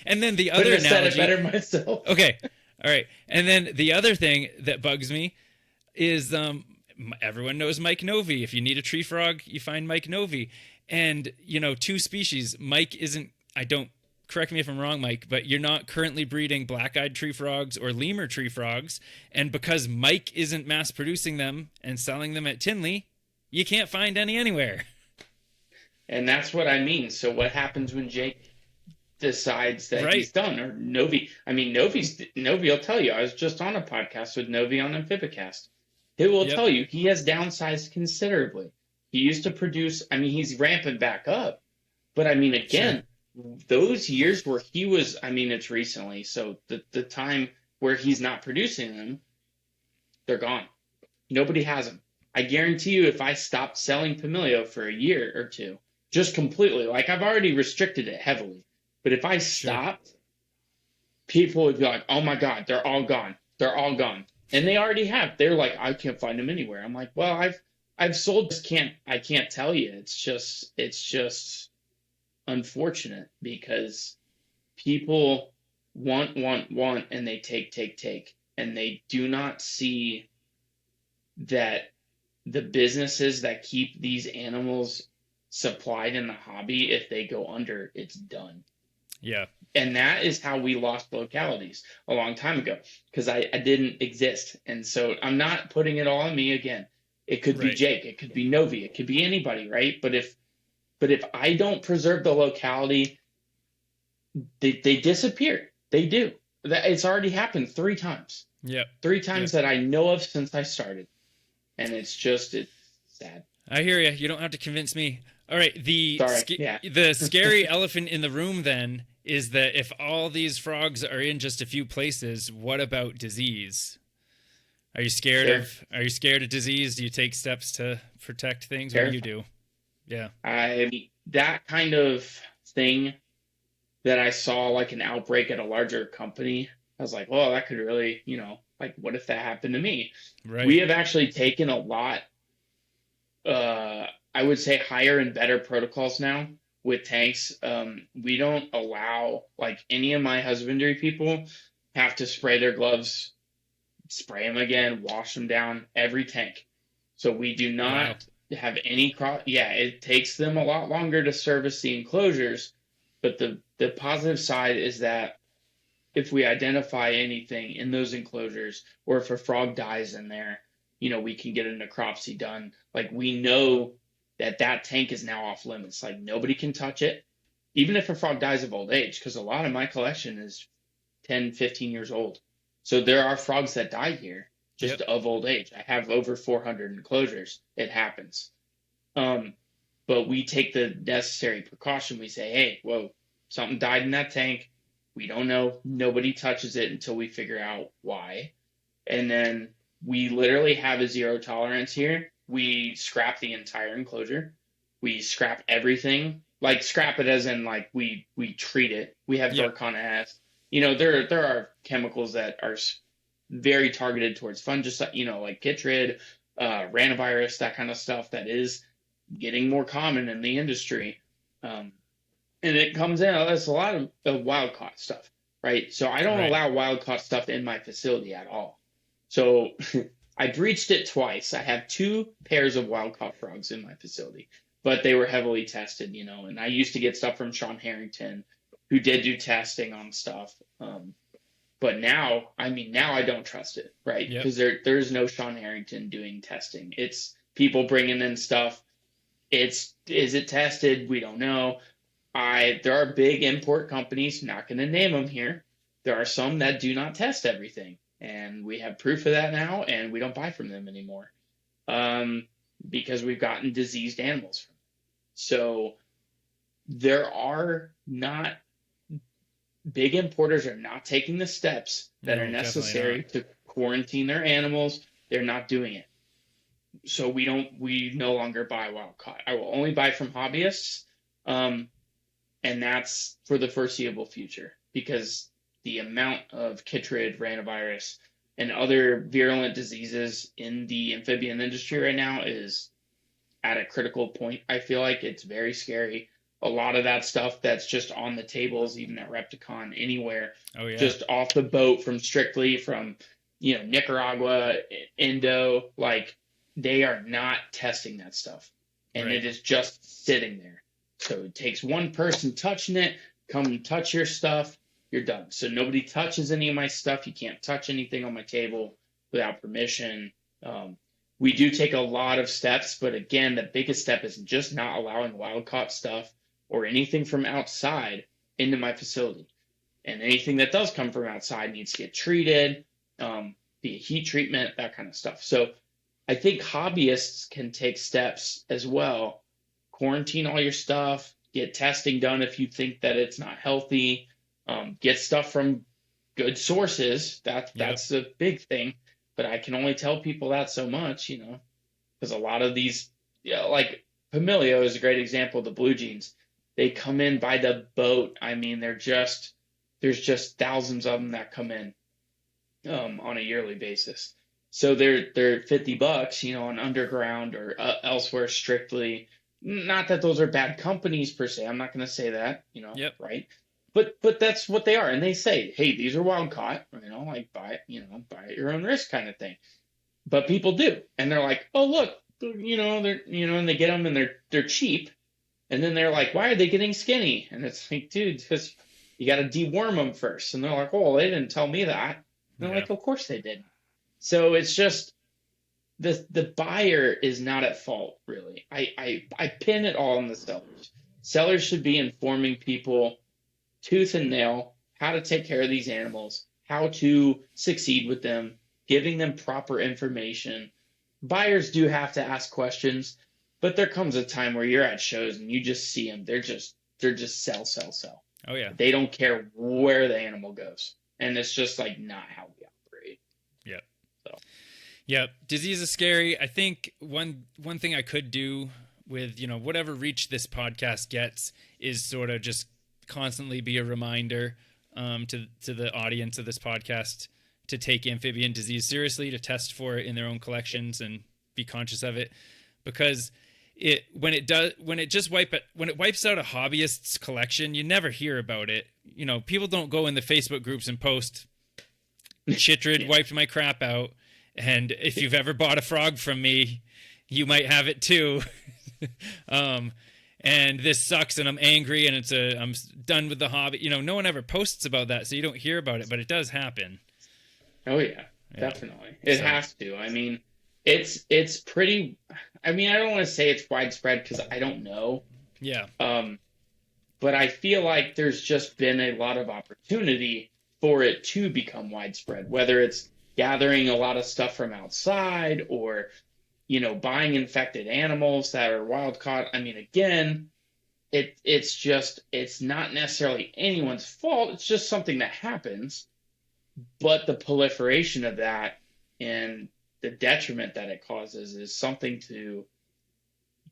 And then the other Couldn't have said it analogy. better myself. Okay, all right. And then the other thing that bugs me is everyone knows Mike Novi. If you need a tree frog, you find Mike Novi. And two species. Mike isn't. I don't. Correct me if I'm wrong, Mike, but you're not currently breeding black-eyed tree frogs or lemur tree frogs, and because Mike isn't mass producing them and selling them at Tinley, you can't find any anywhere. And that's what I mean. So what happens when Jake decides that Right. he's done? Or Novi. I mean, Novi will tell you. I was just on a podcast with Novi on Amphibicast. He will Yep. tell you he has downsized considerably. He used to produce, I mean, he's ramping back up. But I mean, again, Sure. those years where he was, I mean, it's recently, so the time where he's not producing them, they're gone. Nobody has them. I guarantee you, if I stopped selling Pamilio for a year or two, just completely, like I've already restricted it heavily, but if I Sure. stopped, people would be like, "Oh my God, they're all gone. They're all gone." And they already have. They're like, "I can't find them anywhere." I'm like, "Well, I've sold. Just can't I can't tell you. It's just unfortunate because people want, and they take, and they do not see that the businesses that keep these animals supplied in the hobby, if they go under, it's done. Yeah. And that is how we lost localities a long time ago because I didn't exist. And so I'm not putting it all on me again. It could be Right. Jake, it could be Novi, it could be anybody, right? But if I don't preserve the locality, they disappear. They do. It's already happened 3 times. Yep. Three Yep. times that I know of since I started. And it's sad. I hear you. You don't have to convince me. All right. Sorry. Yeah. The scary elephant in the room then is that if all these frogs are in just a few places, what about disease? Sure. Are you scared of disease? Do you take steps to protect things? What do you Terrifying. do? Yeah. That kind of thing that I saw like an outbreak at a larger company, I was like, well, that could really, like what if that happened to me? We Right. have actually taken a lot, I would say higher and better protocols now with tanks. We don't allow like any of my husbandry people have to spray their gloves, spray them again, wash them down every tank. So we do not Wow. have any crop. Yeah, it takes them a lot longer to service the enclosures, but the positive side is that if we identify anything in those enclosures or if a frog dies in there, we can get a necropsy done. Like we know that that tank is now off limits. Like nobody can touch it, even if a frog dies of old age, because a lot of my collection is 10, 15 years old. So there are frogs that die here just Yep. of old age. I have over 400 enclosures. It happens. Um, but we take the necessary precaution. We say, hey, whoa, something died in that tank. We don't know. Nobody touches it until we figure out why. And then we literally have a zero tolerance here. We scrap the entire enclosure. We scrap everything. Like scrap it as in like we treat it. We have Yep. Zircon S. There are chemicals that are very targeted towards fungicide, like chytrid, ranavirus, that kind of stuff that is getting more common in the industry. Um, and it comes in, that's a lot of wild caught stuff, right? So I don't Right. allow wild caught stuff in my facility at all. So I breached it twice. I have 2 pairs of wild caught frogs in my facility, but they were heavily tested, and I used to get stuff from Sean Harrington, who did do testing on stuff. But now, I mean, now I don't trust it, right? Yep. Because there's no Sean Harrington doing testing. It's people bringing in stuff. Is it tested? We don't know. There are big import companies, not going to name them here. There are some that do not test everything, and we have proof of that now, and we don't buy from them anymore, um, because we've gotten diseased animals from them. So there are not big importers are not taking the steps that are No, definitely not. necessary to quarantine their animals. They're not doing it. So we no longer buy wild caught. I will only buy from hobbyists. Um, and that's for the foreseeable future because the amount of chytrid, ranavirus, and other virulent diseases in the amphibian industry right now is at a critical point. I feel like it's very scary. A lot of that stuff that's just on the tables, even at Repticon, anywhere, Oh yeah. just off the boat from Strictly, from Nicaragua, Indo, like they are not testing that stuff, and Right. it is just sitting there. So it takes one person touching it, come touch your stuff, you're done. So nobody touches any of my stuff. You can't touch anything on my table without permission. We do take a lot of steps, but again, the biggest step is just not allowing wild caught stuff or anything from outside into my facility. And anything that does come from outside needs to get treated, be a heat treatment, that kind of stuff. So I think hobbyists can take steps as well. Quarantine all your stuff, Get testing done if you think that it's not healthy. Get stuff from good sources. Yep. That's a big thing. But I can only tell people that so much, because a lot of these, like Pamilio is a great example of the blue jeans. They come in by the boat. I mean, there's just thousands of them that come in on a yearly basis. So they're $50, on underground or elsewhere strictly. Not that those are bad companies per se. I'm not going to say that, Yep. right? But that's what they are, and they say, hey, these are wild caught, like buy at your own risk kind of thing. But people do, and they're like, oh look, they're and they get them and they're cheap, and then they're like, why are they getting skinny? And it's like, dude, because you got to deworm them first, and they're like, oh, they didn't tell me that. And they're Yeah. like, of course they did. So it's just the buyer is not at fault, really. I pin it all on the sellers. Sellers should be informing people tooth and nail how to take care of these animals, how to succeed with them, giving them proper information. Buyers do have to ask questions, but there comes a time where you're at shows and you just see them. They're just sell, sell, sell. Oh yeah. They don't care where the animal goes, and it's just like not how we operate. Yep. So Yep. Disease is scary. I think one thing I could do with, whatever reach this podcast gets is sort of just constantly be a reminder to the audience of this podcast to take amphibian disease seriously, to test for it in their own collections and be conscious of it, because when it wipes out a hobbyist's collection, you never hear about it. People don't go in the Facebook groups and post chytrid wiped my crap out, and if you've ever bought a frog from me, you might have it too. And this sucks, and I'm angry, and I'm done with the hobby. No one ever posts about that, so you don't hear about it, but it does happen. oh yeah, definitely. It has to. I mean, it's pretty. I mean, I don't want to say it's widespread because I don't know. Yeah. But I feel like there's just been a lot of opportunity for it to become widespread, whether it's gathering a lot of stuff from outside or buying infected animals that are wild caught. I mean, again, it's not necessarily anyone's fault. It's just something that happens. But the proliferation of that and the detriment that it causes is something to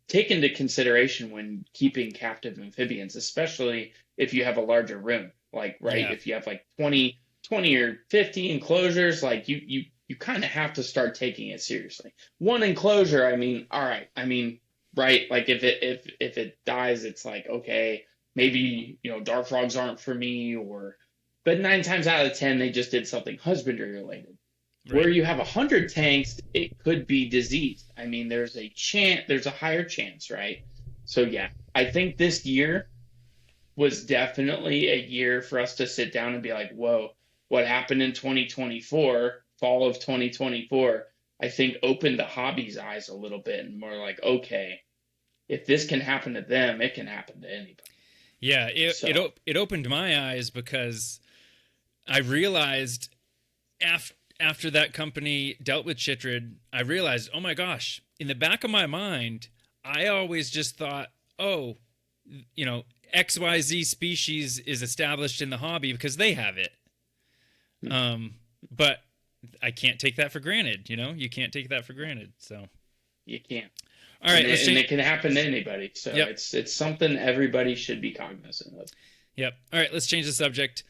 take into consideration when keeping captive amphibians, especially if you have a larger room. Like, right, Yeah. if you have like 20 or 50 enclosures, like you kind of have to start taking it seriously. One enclosure, I mean, all right. I mean, right, like if it dies, it's like, okay, maybe, dark frogs aren't for me, but 9 times out of 10 they just did something husbandry related. Right. Where you have 100 tanks, it could be diseased. I mean, there's a higher chance, right? So yeah, I think this year was definitely a year for us to sit down and be like, whoa, what happened in 2024, fall of 2024, I think opened the hobby's eyes a little bit, and more like, okay, if this can happen to them, it can happen to anybody. Yeah. So It opened my eyes because I realized after that company dealt with chytrid, I realized, oh my gosh, in the back of my mind, I always just thought, oh, XYZ species is established in the hobby because they have it. But I can't take that for granted. You can't take that for granted. So you can't. All right, and it can happen to anybody. So Yep. it's something everybody should be cognizant of. Yep. All right, let's change the subject.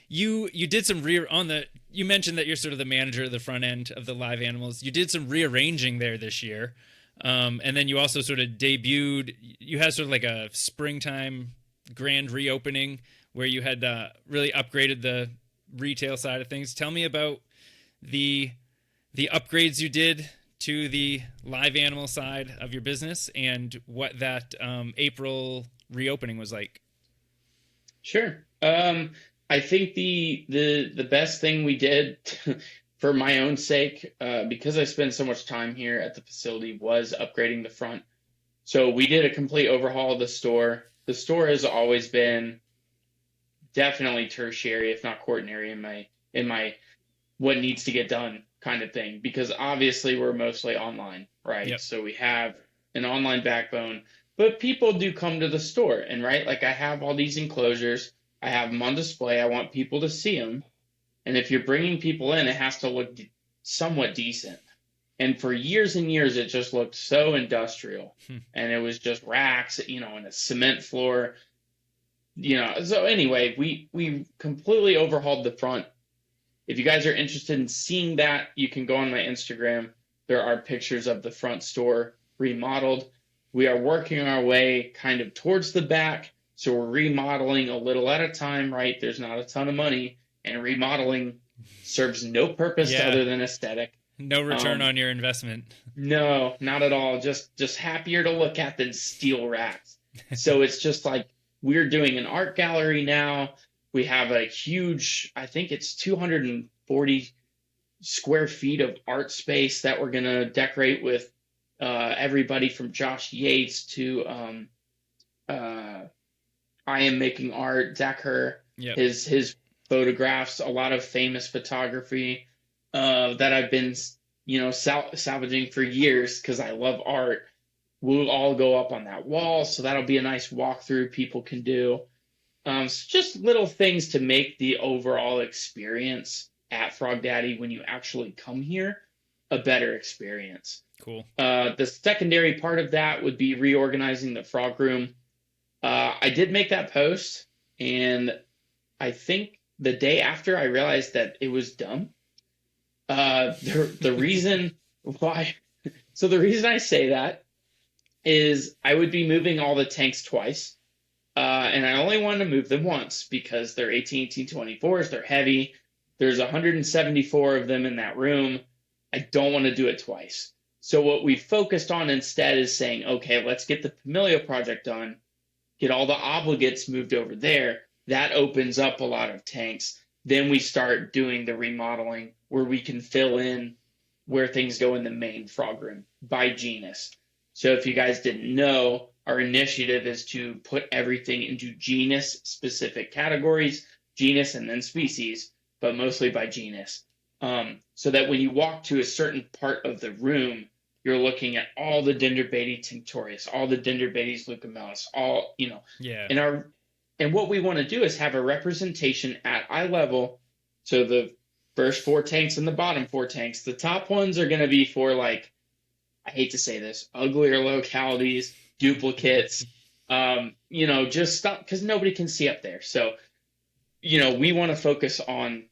You did some you mentioned that you're sort of the manager of the front end of the live animals. You did some rearranging there this year. And then you also sort of debuted, you had sort of like a springtime grand reopening where you had really upgraded the retail side of things. Tell me about the upgrades you did to the live animal side of your business and what that April reopening was like. Sure. I think the best thing we did for my own sake, because I spend so much time here at the facility, was upgrading the front. So we did a complete overhaul of the store. The store has always been definitely tertiary, if not quaternary, in my what needs to get done kind of thing, because obviously we're mostly online, right? Yep. So we have an online backbone. But people do come to the store, and right, like I have all these enclosures, I have them on display. I want people to see them, and if you're bringing people in, it has to look somewhat decent. And for years and years, it just looked so industrial, and it was just racks, and a cement floor, So anyway, we completely overhauled the front. If you guys are interested in seeing that, you can go on my Instagram. There are pictures of the front store remodeled. We are working our way kind of towards the back. So we're remodeling a little at a time, right? There's not a ton of money, and remodeling serves no purpose Yeah. other than aesthetic. No return on your investment. No, not at all. Just happier to look at than steel racks. So it's just like we're doing an art gallery now. We have a huge, I think it's 240 square feet of art space that we're going to decorate with everybody from Josh Yates to I Am Making Art, Decker, Yep. his photographs, a lot of famous photography that I've been, salvaging for years because I love art. Will all go up on that wall, so that'll be a nice walkthrough people can do. So just little things to make the overall experience at Frogdaddy when you actually come here a better experience. Cool. The secondary part of that would be reorganizing the frog room. I did make that post, and I think the day after I realized that it was dumb. The reason why, so the reason I say that is I would be moving all the tanks twice. And I only wanted to move them once because they're 18-24s, they're heavy. There's 174 of them in that room. I don't want to do it twice. So what we focused on instead is saying, okay, let's get the Familia project done, get all the obligates moved over there. That opens up a lot of tanks. Then we start doing the remodeling where we can fill in where things go in the main frog room by genus. So if you guys didn't know, our initiative is to put everything into genus-specific categories, genus and then species, but mostly by genus. So that when you walk to a certain part of the room, you're looking at all the Dendrobates tinctorius, all the Dendrobates leucomelis, all, Yeah. And what we want to do is have a representation at eye level. So the first 4 tanks and the bottom 4 tanks, the top ones are going to be for, like, I hate to say this, uglier localities, duplicates, just stuff because nobody can see up there. So, we want to focus on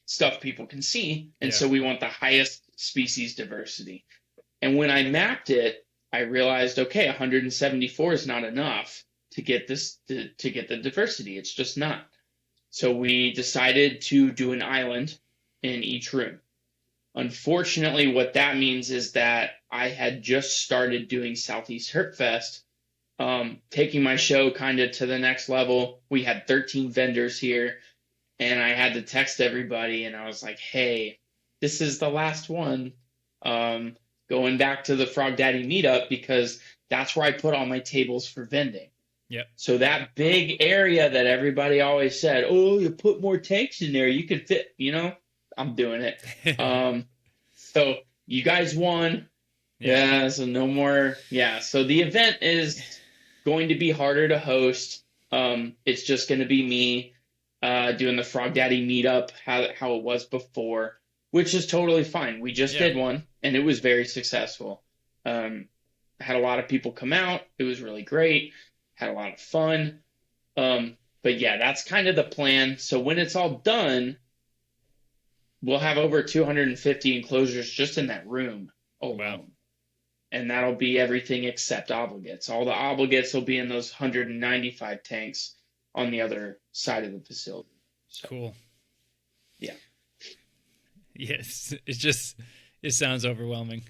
stuff people can see. And so we want the highest species diversity. And when I mapped it, I realized, okay, 174 is not enough to get this, to get the diversity. It's just not. So we decided to do an island in each room. Unfortunately, what that means is that I had just started doing Southeast Herp Fest, taking my show kind of to the next level. We had 13 vendors here, and I had to text everybody, and I was like, hey, this is the last one. Going back to the Frogdaddy meetup because that's where I put all my tables for vending. Yep. So that big area that everybody always said, oh, you put more tanks in there, you could fit, I'm doing it. So you guys won. Yeah, so no more. Yeah, so the event is going to be harder to host. It's just going to be me doing the Frogdaddy meetup, how it was before, which is totally fine. We just did one, and it was very successful. Had a lot of people come out. It was really great. Had a lot of fun. But yeah, that's kind of the plan. So when it's all done, we'll have over 250 enclosures just in that room alone. Wow. And that'll be everything except obligates. All the obligates will be in those 195 tanks on the other side of the facility. So, cool. Yeah. Yes. It sounds overwhelming.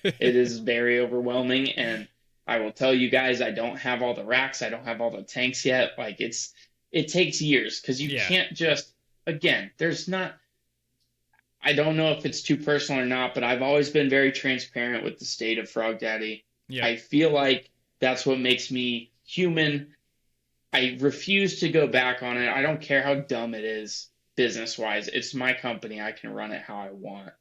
It is very overwhelming. And I will tell you guys, I don't have all the racks. I don't have all the tanks yet. Like it takes years because you can't just, again, I don't know if it's too personal or not, but I've always been very transparent with the state of Frogdaddy. Yeah. I feel like that's what makes me human. I refuse to go back on it. I don't care how dumb it is business-wise. It's my company. I can run it how I want.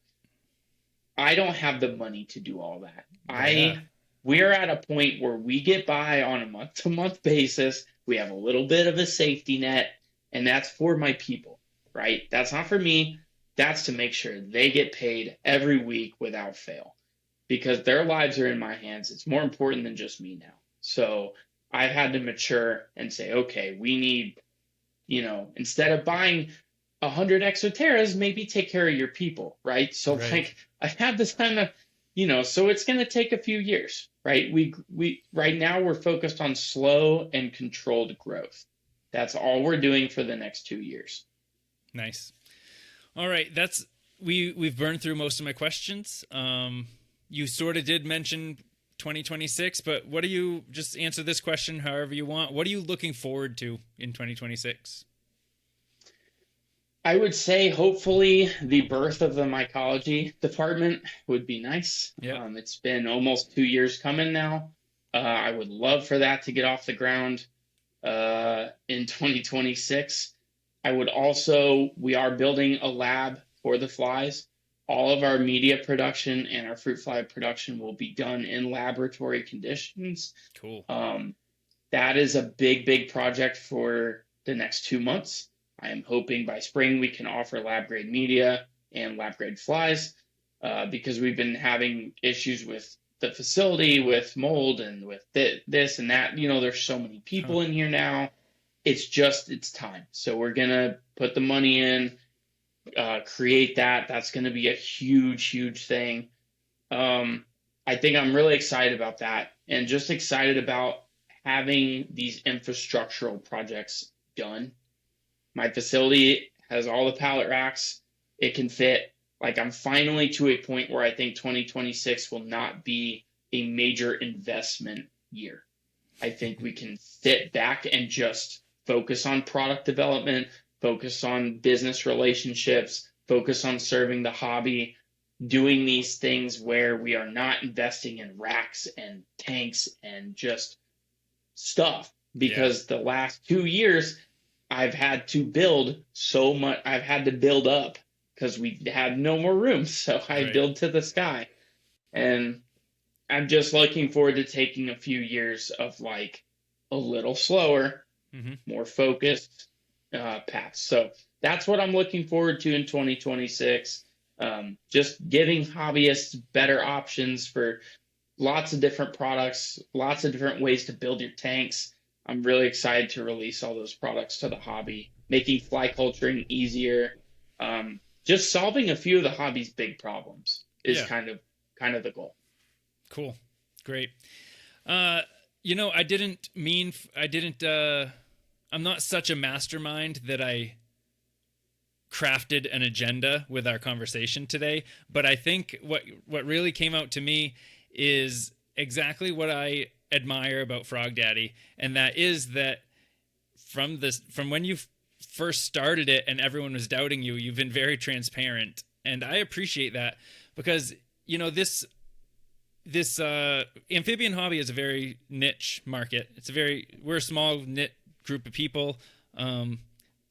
I don't have the money to do all that. Yeah. we're at a point where we get by on a month to month basis. We have a little bit of a safety net, and that's for my people, right? That's not for me. That's to make sure they get paid every week without fail because their lives are in my hands. It's more important than just me now. So I've had to mature and say, okay, we need, instead of buying 100 exoterras, maybe take care of your people, right? So Right. like I have this kind of, so it's going to take a few years, right? We right now we're focused on slow and controlled growth. That's all we're doing for the next 2 years. Nice. All right, we've burned through most of my questions. You sort of did mention 2026, but what do you just answer this question however you want? What are you looking forward to in 2026? I would say hopefully the birth of the mycology department would be nice. Yep. It's been almost 2 years coming now. I would love for that to get off the ground in 2026. We are building a lab for the flies. All of our media production and our fruit fly production will be done in laboratory conditions. Cool. That is a big, big project for the next 2 months. I am hoping by spring we can offer lab grade media and lab grade flies because we've been having issues with the facility, with mold, and with this and that. There's so many people in here now. It's time. So we're going to put the money in, create that. That's going to be a huge, huge thing. I think I'm really excited about that and just excited about having these infrastructural projects done. My facility has all the pallet racks. It can fit. Like I'm finally to a point where I think 2026 will not be a major investment year. I think we can sit back and just focus on product development, focus on business relationships, focus on serving the hobby, doing these things where we are not investing in racks and tanks and just stuff because the last 2 years I've had to build so much. I've had to build up because we had no more room. So I build to the sky. And I'm just looking forward to taking a few years of like a little slower, more focused path. So that's what I'm looking forward to in 2026. Just giving hobbyists better options for lots of different products, lots of different ways to build your tanks. I'm really excited to release all those products to the hobby, making fly culturing easier. Just solving a few of the hobby's big problems is kind of the goal. Cool. Great. I'm not such a mastermind that I crafted an agenda with our conversation today, but I think what really came out to me is exactly what I admire about Frogdaddy, and that is that from when you first started it and everyone was doubting you, you've been very transparent, and I appreciate that because this amphibian hobby is a very niche market. We're a small knit group of people,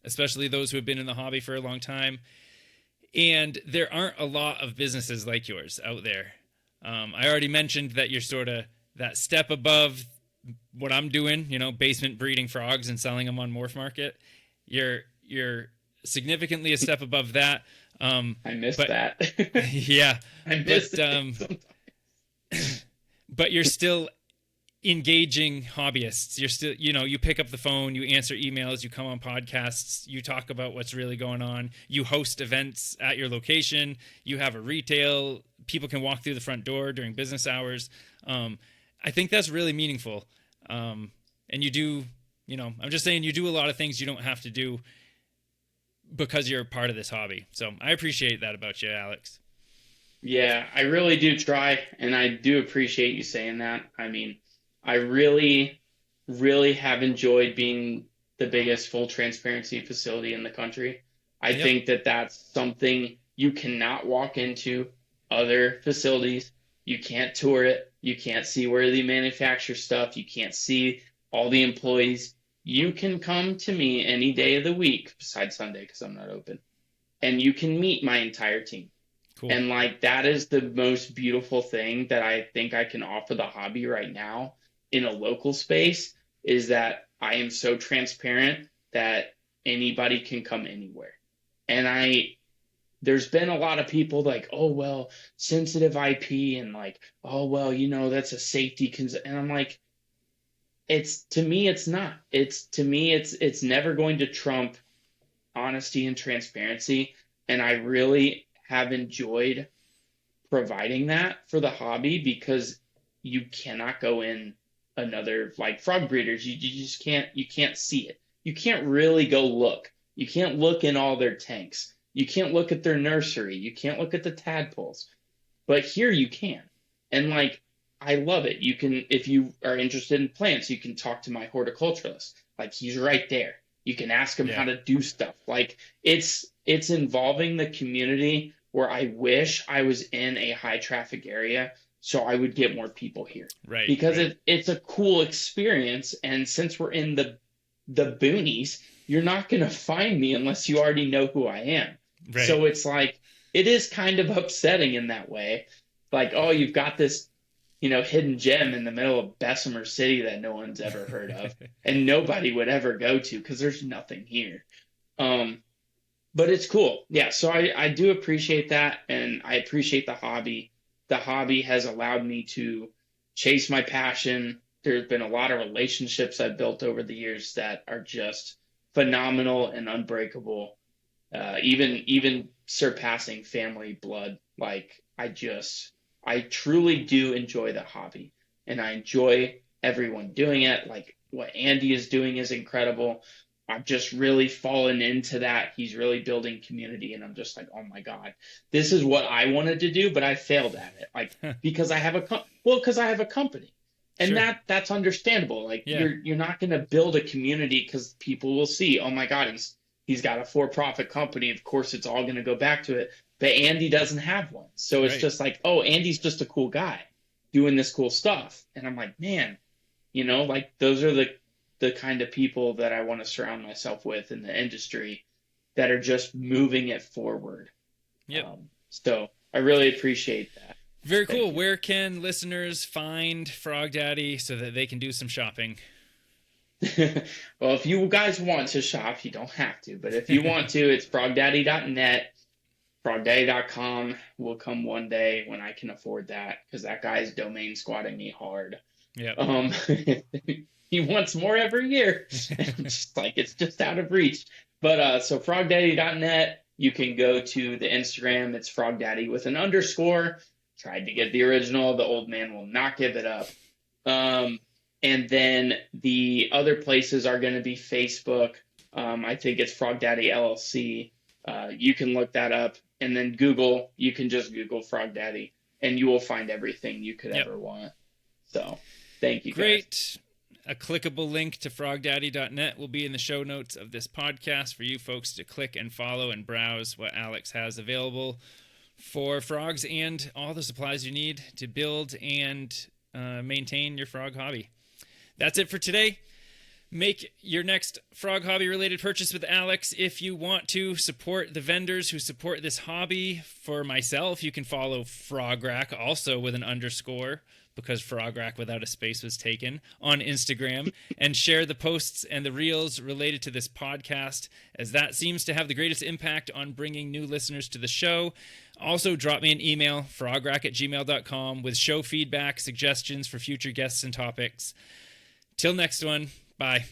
especially those who have been in the hobby for a long time, and there aren't a lot of businesses like yours out there. I already mentioned that you're sort of that step above what I'm doing, basement breeding frogs and selling them on Morph Market. You're significantly a step above that. I missed that. Yeah. I missed it. But you're still engaging hobbyists. You're still, you pick up the phone, you answer emails, you come on podcasts, you talk about what's really going on. You host events at your location. You have a retail. People can walk through the front door during business hours. I think that's really meaningful. And you do, I'm just saying you do a lot of things you don't have to do because you're a part of this hobby. So I appreciate that about you, Alex. Yeah, I really do try, and I do appreciate you saying that. I mean, I really, really have enjoyed being the biggest full transparency facility in the country. I think that that's something you cannot walk into other facilities. You can't tour it. You can't see where they manufacture stuff. You can't see all the employees. You can come to me any day of the week, besides Sunday because I'm not open, and you can meet my entire team. Cool. And like that is the most beautiful thing that I think I can offer the hobby right now in a local space, is that I am so transparent that anybody can come anywhere. And there's been a lot of people like, oh well, sensitive IP, and like, oh well, that's a safety and I'm like, it's, to me it's not. It's never going to trump honesty and transparency, and I really have enjoyed providing that for the hobby, because you cannot go in another, like frog breeders, you just can't see it. You can't really go look. You can't look in all their tanks. You can't look at their nursery. You can't look at the tadpoles. But here you can. And like, I love it. You can, if you are interested in plants, you can talk to my horticulturalist. Like, he's right there. You can ask him how Yeah. to do stuff. Like, it's involving the community, where I wish I was in a high traffic area so I would get more people here. Right. Because Right. it's a cool experience, and since we're in the boonies, you're not going to find me unless you already know who I am. Right. So it's like, it is kind of upsetting in that way. Like, oh, you've got this, hidden gem in the middle of Bessemer City that no one's ever heard of, and nobody would ever go to because there's nothing here. Um, but it's cool. Yeah. So I do appreciate that. And I appreciate the hobby. The hobby has allowed me to chase my passion. There's been a lot of relationships I've built over the years that are just phenomenal and unbreakable, even surpassing family blood. Like, I truly do enjoy the hobby, and I enjoy everyone doing it. Like, what Andy is doing is incredible. I've just really fallen into that. He's really building community, and I'm just like, oh my God, this is what I wanted to do, but I failed at it. Like, because I have because I have a company, and Sure. that's understandable. Like, Yeah. you're not going to build a community because people will see, oh my God, he's got a for-profit company. Of course, it's all going to go back to it. But Andy doesn't have one, so it's Right. just like, oh, Andy's just a cool guy doing this cool stuff, and I'm like, man, like, those are the kind of people that I want to surround myself with in the industry, that are just moving it forward. Yep. So I really appreciate that. Very Thank cool. you. Where can listeners find Frogdaddy so that they can do some shopping? Well, if you guys want to shop, you don't have to, but if you want to, it's frogdaddy.net. Frogdaddy.com will come one day when I can afford that, because that guy's domain squatting me hard. Yep. He wants more every year. It's just out of reach. But so frogdaddy.net, you can go to the Instagram. It's frogdaddy with an underscore. Tried to get the original. The old man will not give it up. And then the other places are going to be Facebook. I think it's Frogdaddy LLC. You can look that up. And then Google, you can just Google Frogdaddy, and you will find everything you could Yep. ever want. So thank you, guys. Great. A clickable link to frogdaddy.net will be in the show notes of this podcast for you folks to click and follow and browse what Alex has available for frogs and all the supplies you need to build and maintain your frog hobby. That's it for today. Make your next frog hobby related purchase with Alex. If you want to support the vendors who support this hobby, for myself, you can follow Frograck, also with an underscore, because Frograck without a space was taken, on Instagram, and share the posts and the reels related to this podcast, as that seems to have the greatest impact on bringing new listeners to the show. Also, drop me an email, frograck@gmail.com, with show feedback, suggestions for future guests and topics. Till next one, bye.